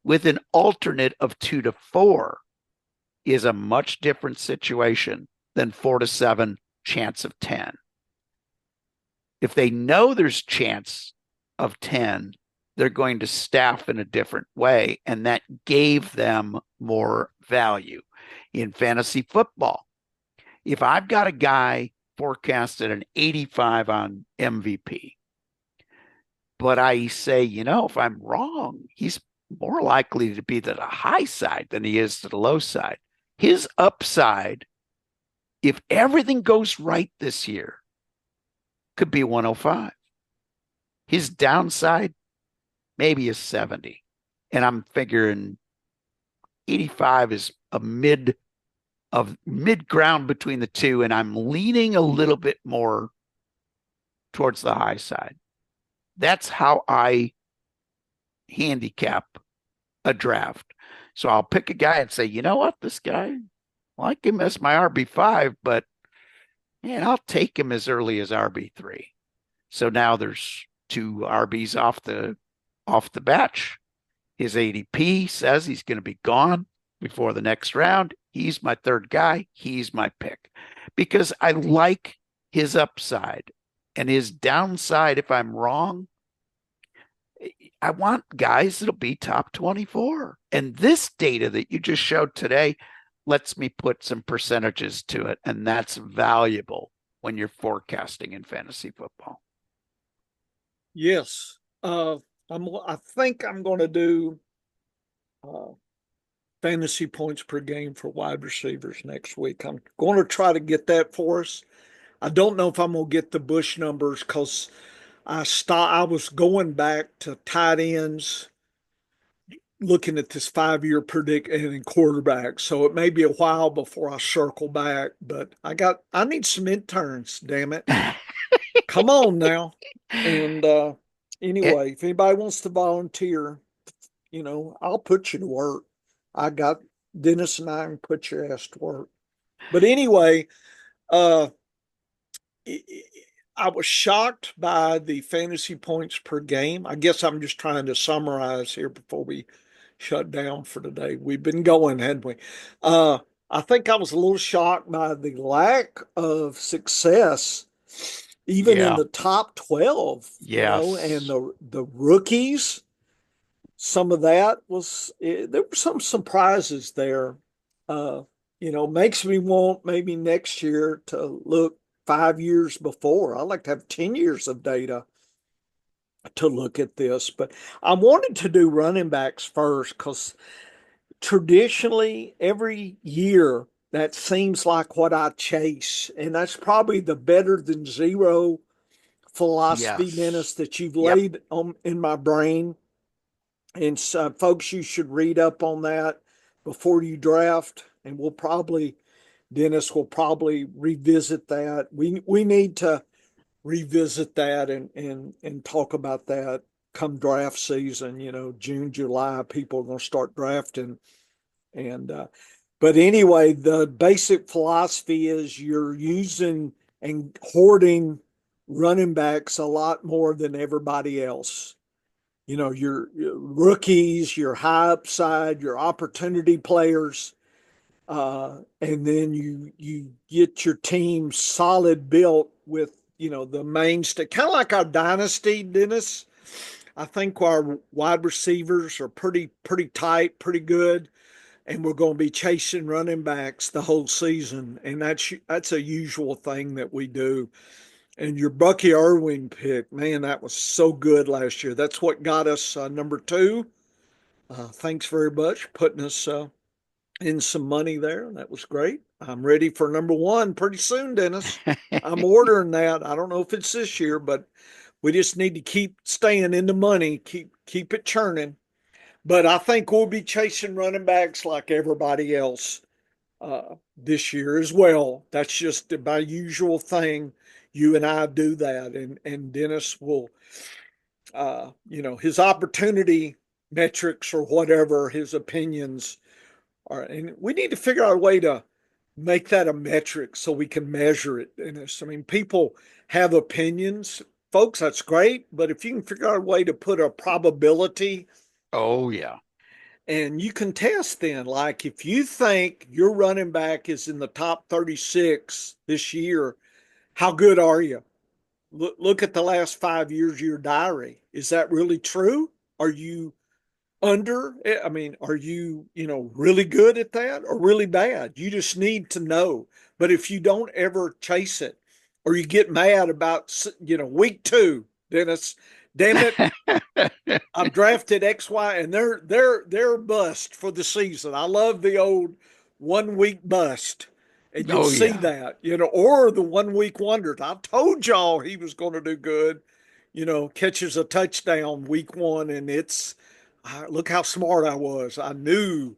[SPEAKER 2] with an alternate of 2 to 4 is a much different situation than 4 to 7 chance of 10. If they know there's chance of 10, they're going to staff in a different way, and that gave them more value. In fantasy football, if I've got a guy forecasted an 85 on MVP, but I say, if I'm wrong, he's more likely to be to the high side than he is to the low side. His upside, if everything goes right this year, could be 105. His downside, maybe a 70. And I'm figuring 85 is a of mid ground between the two, and I'm leaning a little bit more towards the high side. That's how I handicap a draft. So I'll pick a guy and say, you know what, this guy, I like him as my RB5, but man, I'll take him as early as RB3. So now there's two RBs off the batch. His ADP says he's going to be gone before the next round. He's my third guy. He's my pick because I like his upside and his downside. If I'm wrong, I want guys that'll be top 24. And this data that you just showed today lets me put some percentages to it. And that's valuable when you're forecasting in fantasy football.
[SPEAKER 1] Yes. I think I'm going to do fantasy points per game for wide receivers next week. I'm going to try to get that for us. I don't know if I'm going to get the Bush numbers because I was going back to tight ends, looking at this 5-year predict and in quarterback. So it may be a while before I circle back, but I need some interns, damn it. Come on now. And anyway, if anybody wants to volunteer, I'll put you to work. I got Dennis and I can put your ass to work. But anyway, uh, I was shocked by the fantasy points per game. I guess I'm just trying to summarize here before we shut down for today. We've been going, hadn't we? I think I was a little shocked by the lack of success, even in
[SPEAKER 2] Yeah.
[SPEAKER 1] the top 12, and
[SPEAKER 2] Yes.
[SPEAKER 1] the rookies. Some of that there were some surprises there. Makes me want maybe next year to look 5 years before. I like to have 10 years of data to look at this, but I wanted to do running backs first because traditionally every year that seems like what I chase, and that's probably the better than zero philosophy,
[SPEAKER 2] Dennis.
[SPEAKER 1] Dennis, that you've
[SPEAKER 2] Yep.
[SPEAKER 1] laid on in my brain. And folks, you should read up on that before you draft. And Dennis will probably revisit that. We need to revisit that and talk about that come draft season. June, July, people are going to start drafting. And but anyway, the basic philosophy is you're using and hoarding running backs a lot more than everybody else. Your rookies, your high upside, your opportunity players, and then you get your team solid built with the mainstay, kind of like our dynasty, Dennis. I think our wide receivers are pretty tight, pretty good, and we're going to be chasing running backs the whole season, and that's a usual thing that we do. And your Bucky Irwin pick, man, that was so good last year. That's what got us number 2. Thanks very much putting us in some money there. That was great. I'm ready for number 1 pretty soon, Dennis. I'm ordering that. I don't know if it's this year, but we just need to keep staying in the money, keep it churning. But I think we'll be chasing running backs like everybody else this year as well. That's just my usual thing. You and I do that, and Dennis will, his opportunity metrics or whatever his opinions are, and we need to figure out a way to make that a metric so we can measure it. Dennis, I mean, people have opinions, folks. That's great, but if you can figure out a way to put a probability,
[SPEAKER 2] Oh, yeah.
[SPEAKER 1] and you can test then, like if you think your running back is in the top 36 this year, how good are you? Look at the last 5 years of your diary. Is that really true? Are you under? I mean, are you, really good at that or really bad? You just need to know. But if you don't ever chase it or you get mad about, week 2, Dennis, damn it, I've drafted X, Y, and they're bust for the season. I love the old 1 week bust, and you'll
[SPEAKER 2] Oh,
[SPEAKER 1] see
[SPEAKER 2] yeah.
[SPEAKER 1] that, or the 1 week wonders. I told y'all he was going to do good. Catches a touchdown week 1, and it's look how smart I was. I knew,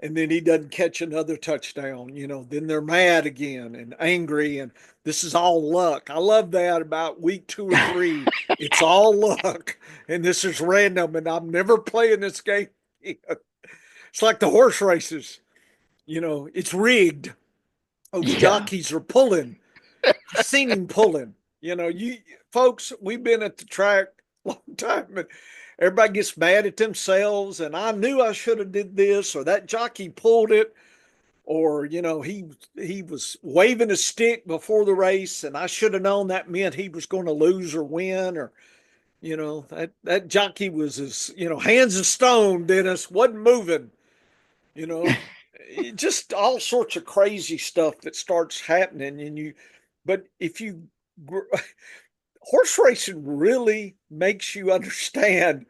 [SPEAKER 1] and then he doesn't catch another touchdown, then they're mad again and angry. And this is all luck. I love that about week 2 or 3. It's all luck. And this is random. And I'm never playing this game. It's like the horse races, it's rigged. Those
[SPEAKER 2] Yeah.
[SPEAKER 1] jockeys are pulling. I've seen him pulling. You folks, we've been at the track a long time, and everybody gets mad at themselves. And I knew I should have did this, or that jockey pulled it, or he was waving a stick before the race, and I should have known that meant he was going to lose or win, or that jockey was as hands of stone. Dennis wasn't moving. You know, just all sorts of crazy stuff that starts happening, but if you horse racing really makes you understand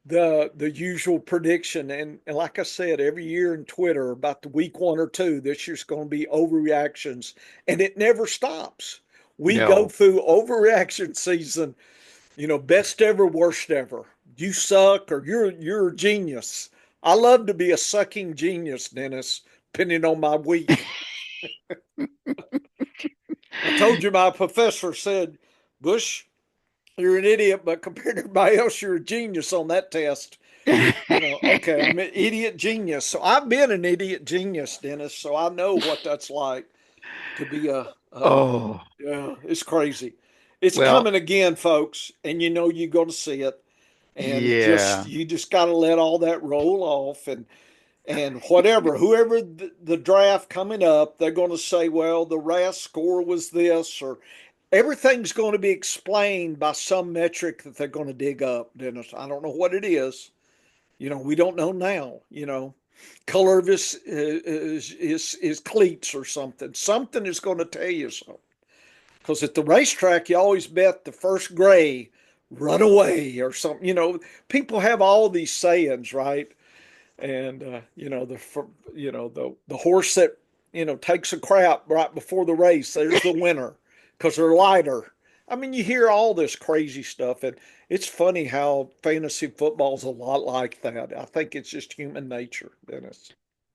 [SPEAKER 1] the usual prediction. And like I said, every year in Twitter about the week 1 or 2, this year's going to be overreactions, and it never stops. We go
[SPEAKER 2] No.
[SPEAKER 1] through overreaction season, best ever, worst ever. You suck, or you're a genius. I love to be a sucking genius, Dennis, depending on my week. I told you my professor said, Bush, you're an idiot, but compared to everybody else, you're a genius on that test. Okay, I'm an idiot genius. So I've been an idiot genius, Dennis. So I know what that's like to be
[SPEAKER 2] Oh,
[SPEAKER 1] yeah, it's crazy. It's
[SPEAKER 2] well,
[SPEAKER 1] coming again, folks, and you're going to see it. And
[SPEAKER 2] yeah.
[SPEAKER 1] you just got to let all that roll off, and whatever, whoever the draft coming up, they're going to say, well, the RAS score was this, or everything's going to be explained by some metric that they're going to dig up, Dennis. I don't know what it is. We don't know now. Color of his cleats or something. Something is going to tell you something. Because at the racetrack, you always bet the first gray run away or something. People have all these sayings, right? And the horse that takes a crap right before the race, there's the winner because they're lighter. I mean, you hear all this crazy stuff, and it's funny how fantasy football's a lot like that. I think it's just human nature, Dennis.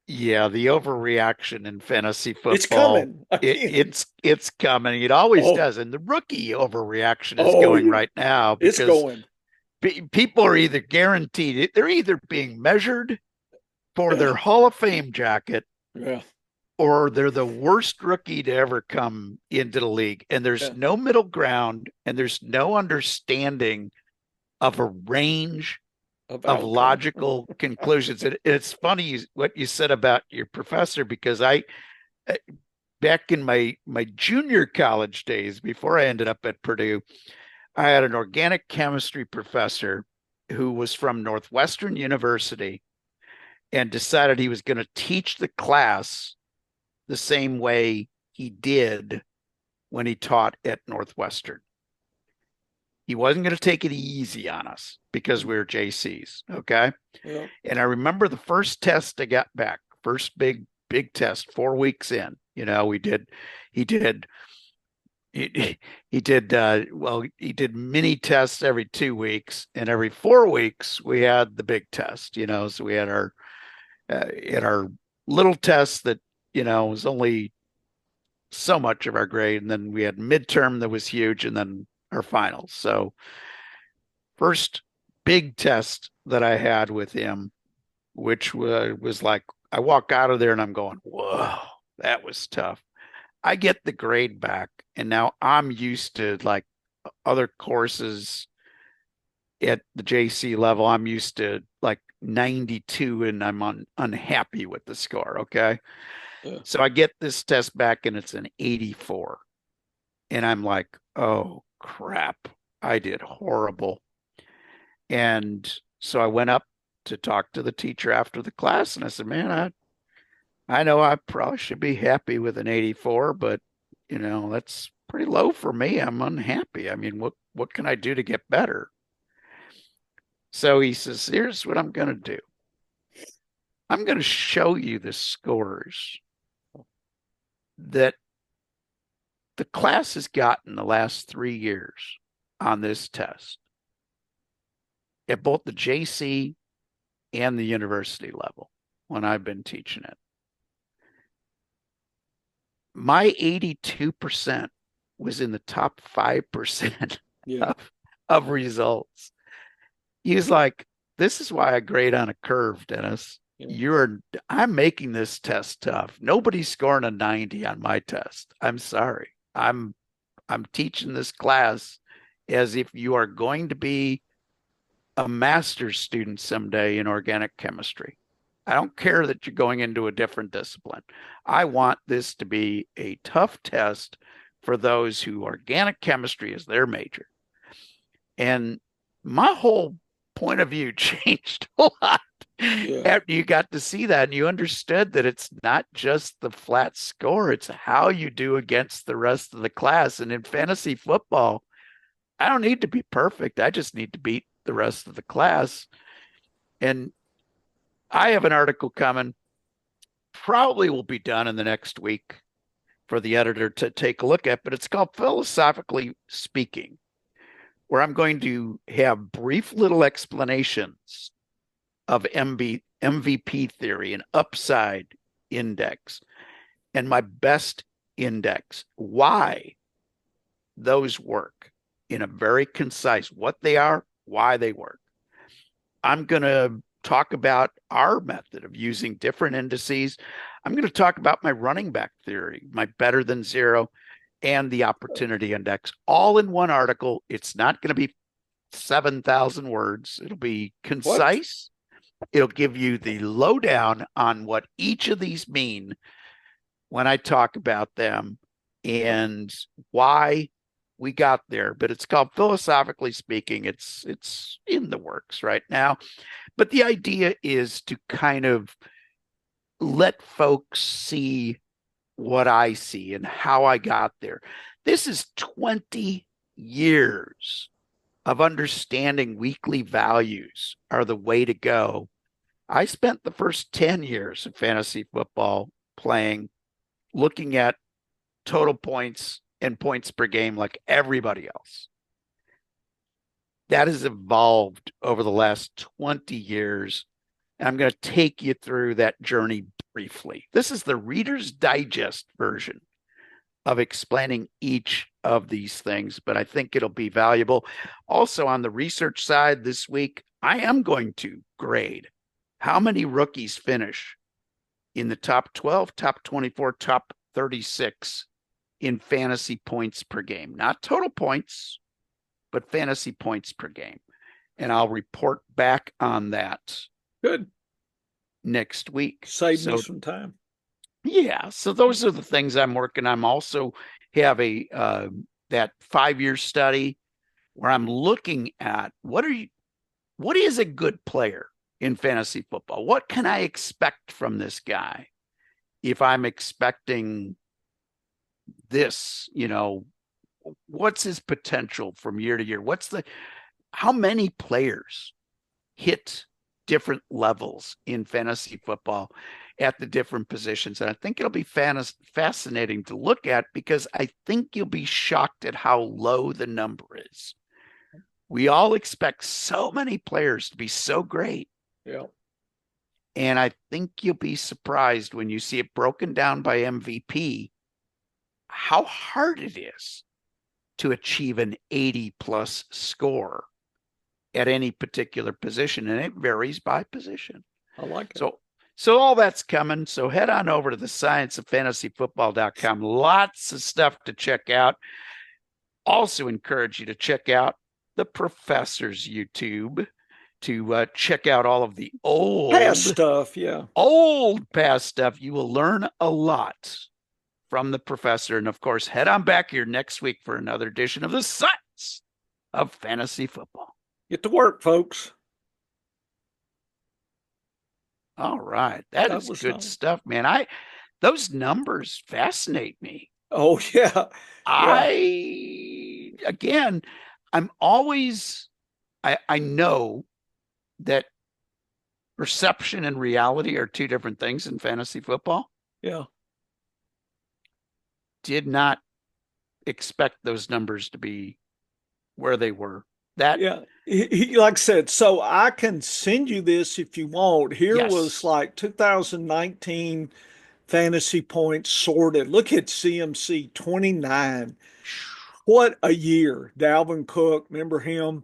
[SPEAKER 2] Yeah, the overreaction in fantasy
[SPEAKER 1] It's
[SPEAKER 2] football,
[SPEAKER 1] coming again.
[SPEAKER 2] it's coming. It always
[SPEAKER 1] Oh,
[SPEAKER 2] does. And the rookie overreaction is
[SPEAKER 1] oh
[SPEAKER 2] going
[SPEAKER 1] yeah,
[SPEAKER 2] right now
[SPEAKER 1] it's
[SPEAKER 2] because
[SPEAKER 1] going.
[SPEAKER 2] people are either guaranteed, they're either being measured for
[SPEAKER 1] Yeah,
[SPEAKER 2] their Hall of Fame jacket,
[SPEAKER 1] yeah,
[SPEAKER 2] or they're the worst rookie to ever come into the league. And there's
[SPEAKER 1] yeah.
[SPEAKER 2] no middle ground, and there's no understanding of a range
[SPEAKER 1] Of
[SPEAKER 2] of
[SPEAKER 1] outcome.
[SPEAKER 2] logical conclusions. It's funny what you said about your professor, because I back in my junior college days before I ended up at Purdue, I had an organic chemistry professor who was from Northwestern University and decided he was going to teach the class the same way he did when he taught at Northwestern. He wasn't going to take it easy on us because we were JCs. Okay.
[SPEAKER 1] Yeah,
[SPEAKER 2] And I remember the first test I got back, first big test, 4 weeks in. We did, he did, he did, well, he did mini tests every 2 weeks, and every 4 weeks we had the big test, so we had our little test that, was only so much of our grade. And then we had midterm that was huge, and then our finals. So, first big test that I had with him, which was like, I walk out of there and I'm going, whoa, that was tough. I get the grade back, and now I'm used to like other courses at the JC level. I'm used to like 92, and I'm unhappy with the score. Okay.
[SPEAKER 1] yeah.
[SPEAKER 2] So I get this test back and it's an 84. And I'm like, oh crap, I did horrible. And so I went up to talk to the teacher after the class, and I said, man, I know I probably should be happy with an 84, but that's pretty low for me. I'm unhappy. I mean, what can I do to get better? So he says, here's what I'm going to do. I'm going to show you the scores that the class has gotten the last 3 years on this test at both the JC and the university level. when I've been teaching it. My 82% was in the top 5%
[SPEAKER 1] Yeah.
[SPEAKER 2] of results. He was like, this is why I grade on a curve, Dennis.
[SPEAKER 1] Yeah.
[SPEAKER 2] I'm making this test tough. Nobody's scoring a 90 on my test. I'm sorry. I'm teaching this class as if you are going to be a master's student someday in organic chemistry. I don't care that you're going into a different discipline. I want this to be a tough test for those who organic chemistry is their major. And my whole point of view changed a lot after you got to see that and you understood that it's not just the flat score, it's how you do against the rest of the class. And in fantasy football, I don't need to be perfect. I just need to beat the rest of the class. And I have an article coming, probably will be done in the next week for the editor to take a look at, but it's called Philosophically Speaking, where I'm going to have brief little explanations of MVP theory and upside index and my best index, why those work in a very concise, what they are, why they work. I'm going to talk about our method of using different indices. I'm going to talk about my running back theory, my better than zero, and the opportunity index all in one article. It's not going to be 7,000 words. It'll be concise. What? It'll give you the lowdown on what each of these mean when I talk about them and why we got there. But it's called Philosophically Speaking. It's in the works right now. But the idea is to kind of let folks see what I see and how I got there. This is 20 years of understanding weekly values are the way to go. I spent the first 10 years of fantasy football playing, looking at total points and points per game like everybody else. That has evolved over the last 20 years. And I'm going to take you through that journey briefly. This is the Reader's Digest version of explaining each of these things, but I think it'll be valuable. Also, on the research side this week, I am going to grade how many rookies finish in the top 12, top 24, top 36 in fantasy points per game. Not total points, but fantasy points per game. And I'll report back on that.
[SPEAKER 1] Good.
[SPEAKER 2] Next week.
[SPEAKER 1] Save me some time.
[SPEAKER 2] Yeah. So those are the things I'm working on. I'm also have a that 5-year study where I'm looking at what is a good player in fantasy football? What can I expect from this guy? If I'm expecting this, what's his potential from year to year? How many players hit different levels in fantasy football at the different positions? And I think it'll be fascinating to look at because I think you'll be shocked at how low the number is. We all expect so many players to be so great.
[SPEAKER 1] Yeah.
[SPEAKER 2] And I think you'll be surprised when you see it broken down by MVP, how hard it is to achieve an 80 plus score at any particular position. And it varies by position.
[SPEAKER 1] I like it.
[SPEAKER 2] So all that's coming. So head on over to the scienceoffantasyfootball.com. Lots of stuff to check out. Also encourage you to check out the professor's YouTube to check out all of the old
[SPEAKER 1] past stuff. Yeah.
[SPEAKER 2] Old past stuff. You will learn a lot from the professor. And of course, head on back here next week for another edition of the Science of Fantasy Football.
[SPEAKER 1] Get to work, folks.
[SPEAKER 2] All right. That is good
[SPEAKER 1] nice
[SPEAKER 2] stuff, man. Those numbers fascinate me.
[SPEAKER 1] Oh, yeah.
[SPEAKER 2] I'm always, I know that perception and reality are two different things in fantasy football.
[SPEAKER 1] Yeah.
[SPEAKER 2] Did not expect those numbers to be where they were. That,
[SPEAKER 1] Yeah. Like I said, so I can send you this if you want. Here was
[SPEAKER 2] yes.
[SPEAKER 1] like 2019 fantasy points sorted. Look at CMC 29. What a year. Dalvin Cook, remember him?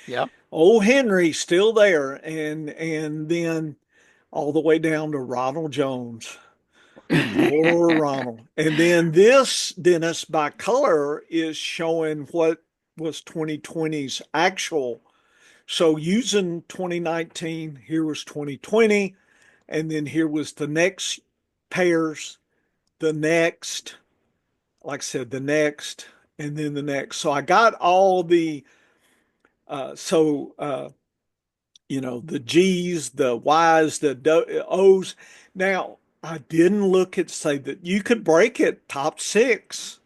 [SPEAKER 2] Yep.
[SPEAKER 1] Old Henry still there, and then all the way down to Ronald Jones. Poor Ronald. And then this, Dennis, by color is showing what was 2020's actual. So using 2019, here was 2020, and then here was the next pairs, the next, like I said, the next, and then the next. So I got all the, so the G's, the Y's, the O's. Now, I didn't look at say that you could break it top six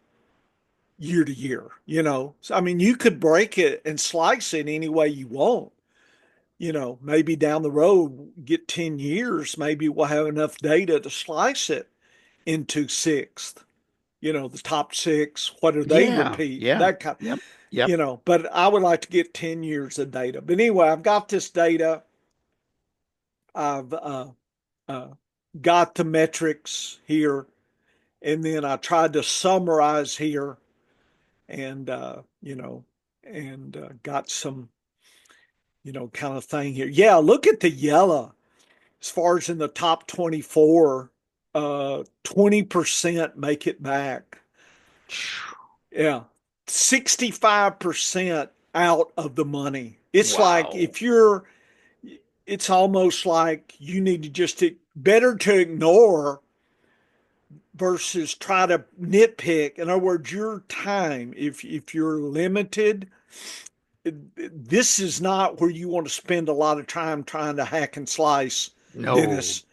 [SPEAKER 1] year to year. So, I mean, you could break it and slice it any way you want. Maybe down the road, get 10 years, maybe we'll have enough data to slice it into sixth, the top six, what do they
[SPEAKER 2] Yeah.
[SPEAKER 1] repeat?
[SPEAKER 2] Yeah.
[SPEAKER 1] That kind,
[SPEAKER 2] Yep. Yep.
[SPEAKER 1] but I would like to get 10 years of data. But anyway, I've got this data. I've uh, got the metrics here, and then I tried to summarize here and, got some, kind of thing here. Yeah, look at the yellow. As far as in the top 24, 20% make it back. Yeah. 65% out of the money. It's like
[SPEAKER 2] Wow.
[SPEAKER 1] if you're, it's almost like you need to just, better to ignore versus try to nitpick. In other words, your time, if you're limited, this is not where you want to spend a lot of time trying to hack and slice,
[SPEAKER 2] No.
[SPEAKER 1] Dennis,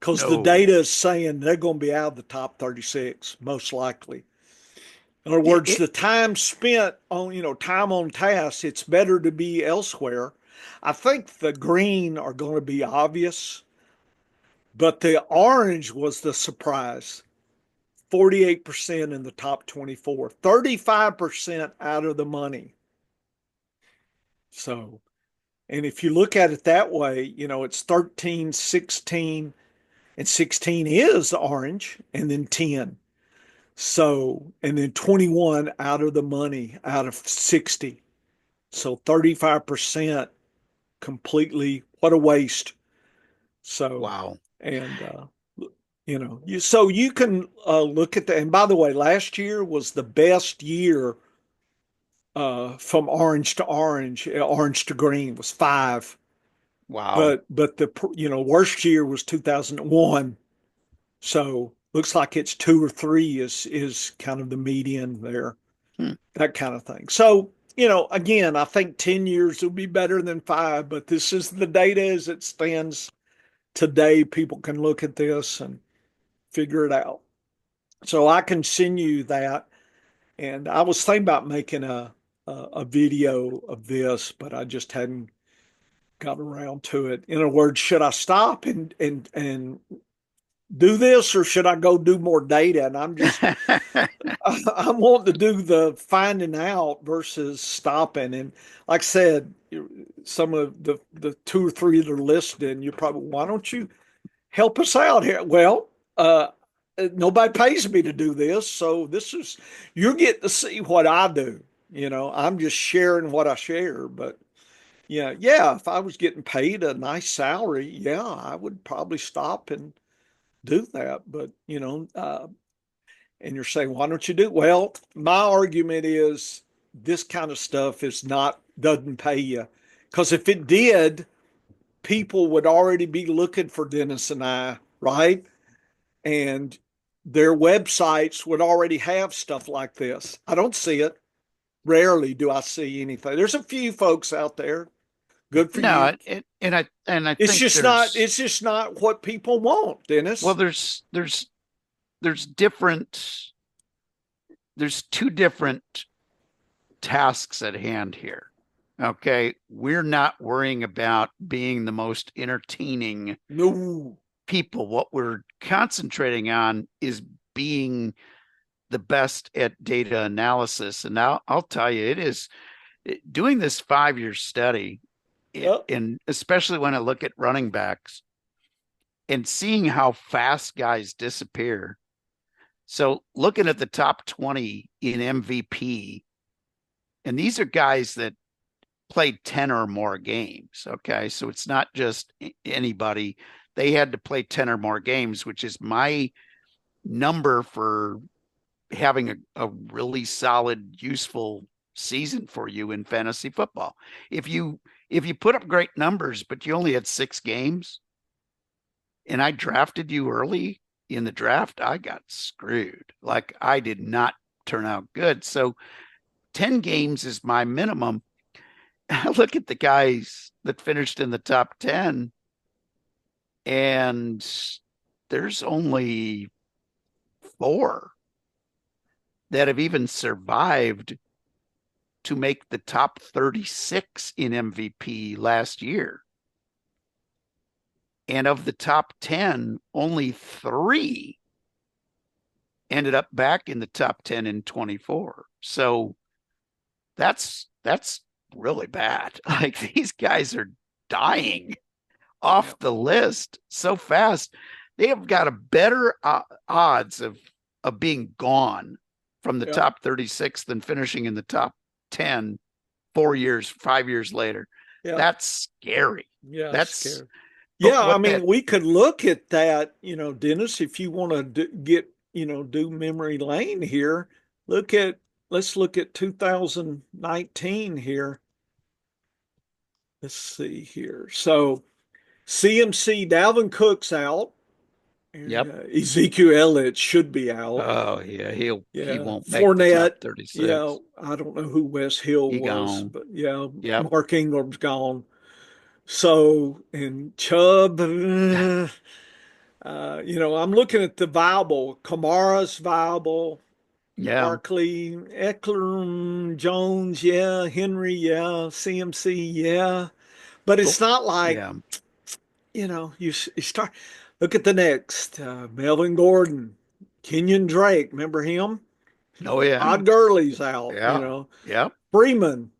[SPEAKER 1] because the
[SPEAKER 2] No.
[SPEAKER 1] data is saying they're going to be out of the top 36, most likely. In other
[SPEAKER 2] Yeah.
[SPEAKER 1] words, the time spent on, time on task, it's better to be elsewhere. I think the green are going to be obvious, but the orange was the surprise. 48% in the top 24, 35% out of the money. So, and if you look at it that way, it's 13, 16, and 16 is orange, and then 10. So, and then 21 out of the money out of 60. So 35% completely, what a waste. So,
[SPEAKER 2] Wow.
[SPEAKER 1] and, so you can look at that. And by the way, last year was the best year from orange to orange, orange to green was 5.
[SPEAKER 2] Wow.
[SPEAKER 1] But the worst year was 2001. So looks like it's 2 or 3 is kind of the median there,
[SPEAKER 2] Hmm.
[SPEAKER 1] that kind of thing. So again, I think 10 years will be better than 5, but this is the data as it stands today. People can look at this and figure it out. So I can send you that. And I was thinking about making a video of this, but I just hadn't got around to it. In other words, should I stop and do this, or should I go do more data? And I'm wanting to do the finding out versus stopping. And like I said, some of the 2 or 3 that are listed, and you're probably, why don't you help us out here? Well, nobody pays me to do this, so you're getting to see what I do. I'm just sharing what I share, but yeah, if I was getting paid a nice salary, yeah, I would probably stop and do that. But and you're saying, why don't you do? Well, my argument is this kind of stuff doesn't pay you, because if it did, people would already be looking for Dennis and I, right? And their websites would already have stuff like this. I don't see it. Rarely do I see anything. There's a few folks out there. Good for
[SPEAKER 2] No,
[SPEAKER 1] you.
[SPEAKER 2] and I
[SPEAKER 1] It's
[SPEAKER 2] think
[SPEAKER 1] just not. It's just not what people want,
[SPEAKER 2] well,
[SPEAKER 1] Dennis.
[SPEAKER 2] there's different there's two different tasks at hand here. Okay, we're not worrying about being the most entertaining
[SPEAKER 1] No.
[SPEAKER 2] people. What we're concentrating on is being the best at data analysis. And now I'll tell you, doing this 5-year study,
[SPEAKER 1] Yep.
[SPEAKER 2] and especially when I look at running backs and seeing how fast guys disappear. So looking at the top 20 in MVP, and these are guys that played 10 or more games. Okay. So it's not just anybody. They had to play 10 or more games, which is my number for having a really solid, useful season for you in fantasy football. If you put up great numbers, but you only had 6 games, and I drafted you early in the draft, I got screwed. Like I did not turn out good. So 10 games is my minimum. I look at the guys that finished in the top 10, and there's only 4 that have even survived to make the top 36 in MVP last year. And of the top 10, only 3 ended up back in the top 10 in 24. So that's really bad. Like these guys are dying off the list so fast. They have got a better odds of being gone from the top 36 than finishing in the top 10 5 years later. That's scary.
[SPEAKER 1] Yeah,
[SPEAKER 2] that's
[SPEAKER 1] scary. Yeah, I mean, we could look at that, Dennis, if you want to do memory lane here. Let's look at 2019 here. Let's see here. So CMC, Dalvin Cook's out.
[SPEAKER 2] Yep.
[SPEAKER 1] Ezekiel Elliott should be out.
[SPEAKER 2] Oh yeah, he won't make
[SPEAKER 1] Fournette,
[SPEAKER 2] the top 36.
[SPEAKER 1] I don't know who Wes Hill was,
[SPEAKER 2] gone.
[SPEAKER 1] but
[SPEAKER 2] Yep.
[SPEAKER 1] Mark Ingram's gone. So, and Chubb, I'm looking at the viable. Kamara's viable.
[SPEAKER 2] Yeah.
[SPEAKER 1] Barkley, Eckler, Jones, Henry, CMC, But it's not like, you start, look at the next. Melvin Gordon, Kenyon Drake, remember him?
[SPEAKER 2] Oh, yeah.
[SPEAKER 1] Todd Gurley's out,
[SPEAKER 2] Yeah.
[SPEAKER 1] Freeman,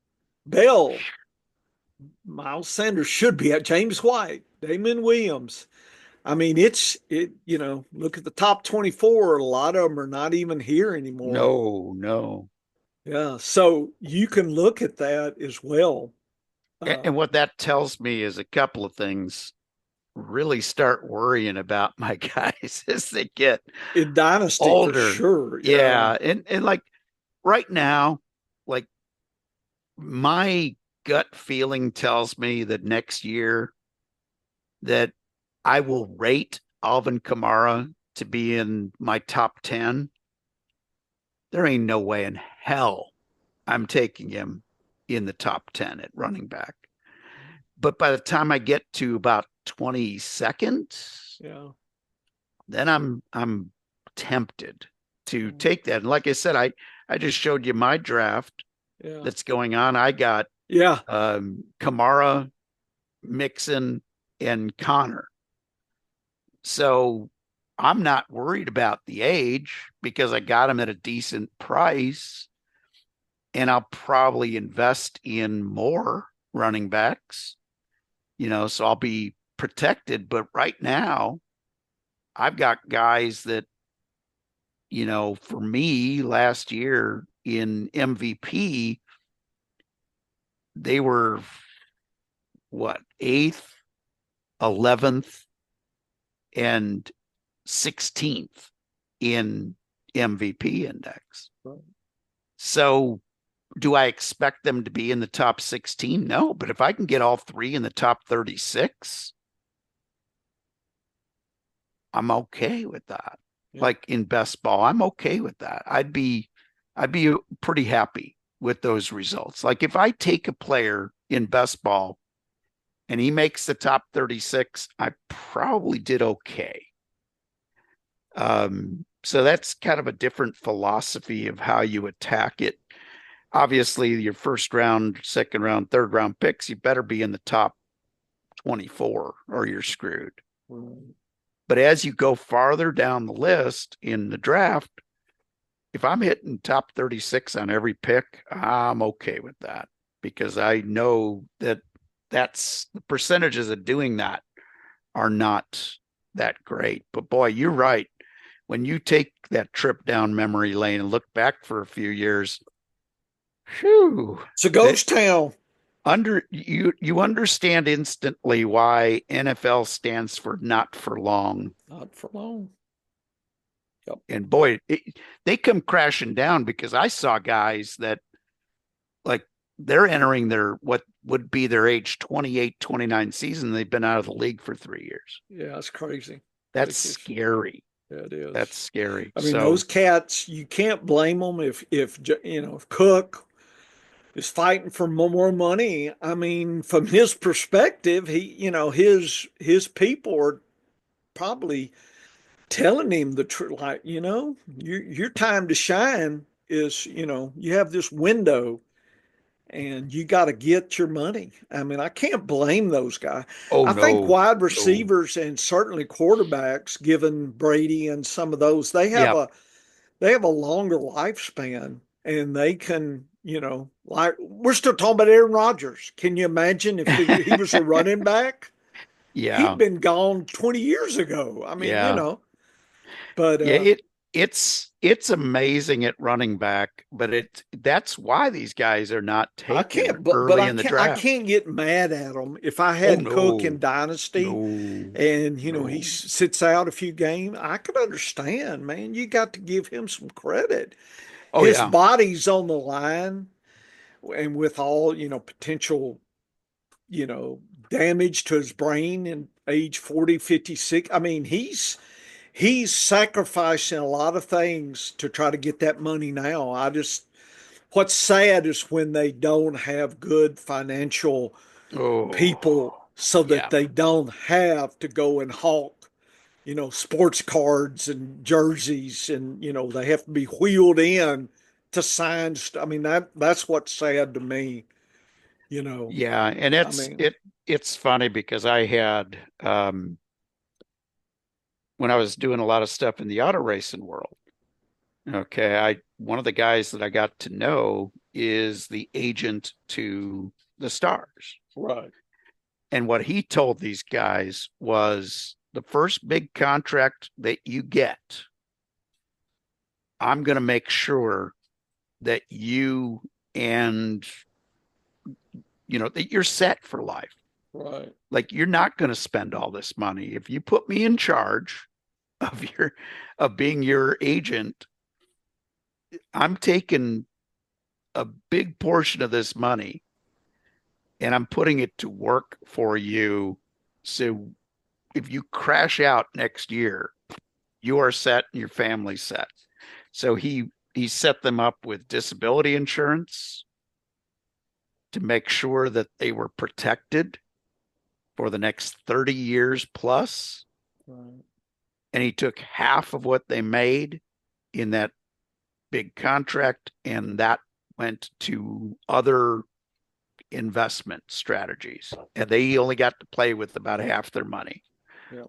[SPEAKER 1] Bell, Miles Sanders should be at, James White, Damon Williams. I mean, look at the top 24. A lot of them are not even here anymore.
[SPEAKER 2] No.
[SPEAKER 1] Yeah. So you can look at that as well.
[SPEAKER 2] And what that tells me is a couple of things. Really start worrying about my guys as they get
[SPEAKER 1] in dynasty older. For sure.
[SPEAKER 2] Yeah. And like right now, like my gut feeling tells me that next year that I will rate Alvin Kamara to be in my top 10. There ain't no way in hell I'm taking him in the top 10 at running back. But by the time I get to about 22nd, then I'm tempted to take that. And like I said, I just showed you my draft that's going on. I got Kamara, Mixon, and Connor. So I'm not worried about the age because I got him at a decent price, and I'll probably invest in more running backs, so I'll be protected. But right now, I've got guys that, for me last year in MVP, they were what, 8th, 11th, and 16th in MVP index. Right. So do I expect them to be in the top 16? No, but if I can get all 3 in the top 36, I'm okay with that. Yeah. Like in best ball, I'm okay with that. I'd be pretty happy with those results. Like if I take a player in best ball and he makes the top 36, I probably did okay. So that's kind of a different philosophy of how you attack it. Obviously, your first round, second round, third round picks, you better be in the top 24 or you're screwed. But as you go farther down the list in the draft, if I'm hitting top 36 on every pick, I'm okay with that because I know that that's the percentages of doing that are not that great. But boy, you're right. When you take that trip down memory lane and look back for a few years, whew,
[SPEAKER 1] It's a
[SPEAKER 2] that
[SPEAKER 1] ghost town.
[SPEAKER 2] you understand instantly why NFL stands for not for long.
[SPEAKER 1] Not for long. Yep.
[SPEAKER 2] And boy, they come crashing down because I saw guys that like they're entering their what would be their age 28, 29 season. They've been out of the league for 3 years.
[SPEAKER 1] Yeah, it's crazy.
[SPEAKER 2] That's
[SPEAKER 1] Ridiculous.
[SPEAKER 2] scary.
[SPEAKER 1] Yeah, it is.
[SPEAKER 2] That's scary.
[SPEAKER 1] I mean,
[SPEAKER 2] So,
[SPEAKER 1] those cats, you can't blame them if if Cook is fighting for more money. I mean, from his perspective, his people are probably telling him the truth. Like, your time to shine is, you have this window and you got to get your money. I mean, I can't blame those guys.
[SPEAKER 2] oh
[SPEAKER 1] I think
[SPEAKER 2] no,
[SPEAKER 1] wide
[SPEAKER 2] no.
[SPEAKER 1] receivers and certainly quarterbacks, given Brady and some of those,
[SPEAKER 2] Yep.
[SPEAKER 1] they have a longer lifespan and they can, like we're still talking about Aaron Rodgers. Can you imagine if he was a running back? He'd
[SPEAKER 2] Yeah.
[SPEAKER 1] been gone 20 years ago. I mean,
[SPEAKER 2] Yeah.
[SPEAKER 1] but
[SPEAKER 2] Yeah, it's amazing at running back, but that's why these guys are not
[SPEAKER 1] I
[SPEAKER 2] taken
[SPEAKER 1] can't, but
[SPEAKER 2] early in the
[SPEAKER 1] I
[SPEAKER 2] draft.
[SPEAKER 1] can't get mad at him. If I
[SPEAKER 2] Oh
[SPEAKER 1] had Cook in
[SPEAKER 2] no,
[SPEAKER 1] Dynasty
[SPEAKER 2] no,
[SPEAKER 1] and, he
[SPEAKER 2] no.
[SPEAKER 1] sits out a few games, I could understand, man. You got to give him some credit.
[SPEAKER 2] Oh
[SPEAKER 1] His
[SPEAKER 2] yeah,
[SPEAKER 1] body's on the line and with all, potential, you know, damage to his brain in age 40, 56. I mean, he's sacrificing a lot of things to try to get that money now. What's sad is when they don't have good financial
[SPEAKER 2] oh
[SPEAKER 1] people so that
[SPEAKER 2] yeah,
[SPEAKER 1] they don't have to go and hawk, sports cards and jerseys and, they have to be wheeled in to sign. I mean, that's what's sad to me, you know.
[SPEAKER 2] yeah. And
[SPEAKER 1] I mean,
[SPEAKER 2] it's funny because I had when I was doing a lot of stuff in the auto racing world. Okay, I one of the guys that I got to know is the agent to the stars.
[SPEAKER 1] right,
[SPEAKER 2] And what he told these guys was the first big contract that you get, I'm going to make sure that you and that you're set for life.
[SPEAKER 1] right,
[SPEAKER 2] Like you're not going to spend all this money. If you put me in charge of being your agent, I'm taking a big portion of this money and I'm putting it to work for you. So if you crash out next year, you are set and your family's set. So he set them up with disability insurance to make sure that they were protected for the next 30 years plus.
[SPEAKER 1] right,
[SPEAKER 2] And he took half of what they made in that big contract, and that went to other investment strategies. And they only got to play with about half their money.
[SPEAKER 1] yeah,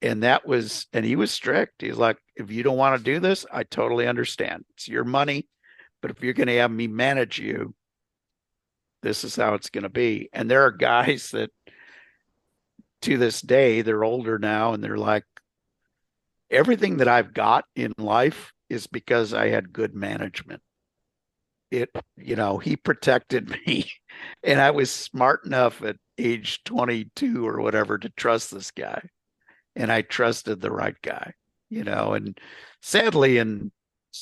[SPEAKER 2] And he was strict. He's like, if you don't want to do this, I totally understand. It's your money. But if you're going to have me manage you, this is how it's going to be. And there are guys that to this day, they're older now and they're like, everything that I've got in life is because I had good management. He protected me and I was smart enough at age 22 or whatever to trust this guy. And I trusted the right guy, and sadly, and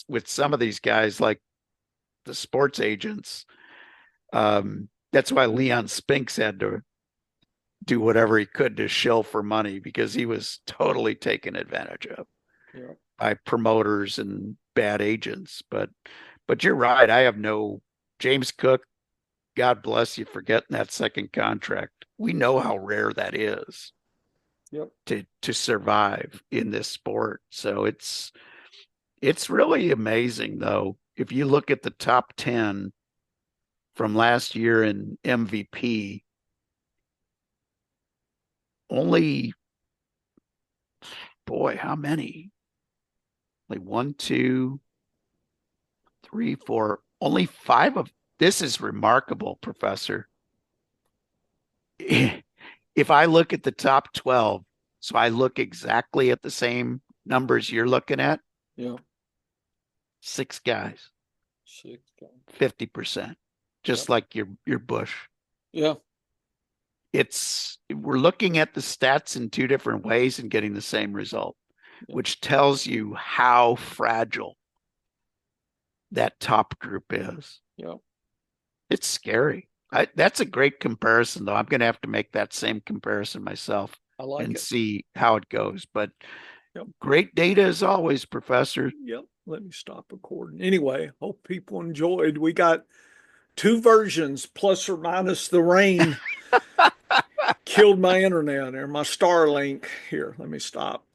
[SPEAKER 2] with some of these guys, like the sports agents, that's why Leon Spinks had to do whatever he could to shill for money because he was totally taken advantage of
[SPEAKER 1] yeah.
[SPEAKER 2] by promoters and bad agents. But you're right. I have no James Cook. God bless you for getting that second contract. We know how rare that is
[SPEAKER 1] Yep.
[SPEAKER 2] to survive in this sport. So it's really amazing though. If you look at the top 10 from last year in MVP, only boy, how many? Like one, two, three, four, only five of This is remarkable, Professor. If I look at the top 12, so I look exactly at the same numbers you're looking at,
[SPEAKER 1] Yeah.
[SPEAKER 2] 6 guys,
[SPEAKER 1] 6 guys.
[SPEAKER 2] 50%, just like your Bush.
[SPEAKER 1] Yeah.
[SPEAKER 2] We're looking at the stats in two different ways and getting the same result, which tells you how fragile that top group is.
[SPEAKER 1] Yeah.
[SPEAKER 2] It's scary. That's a great comparison, though. I'm going to have to make that same comparison myself and see how it goes. But great data as always, Professor.
[SPEAKER 1] Yep. Let me stop recording. Anyway, hope people enjoyed. We got 2 versions, plus or minus the rain. Killed my internet or my Starlink. Here, let me stop.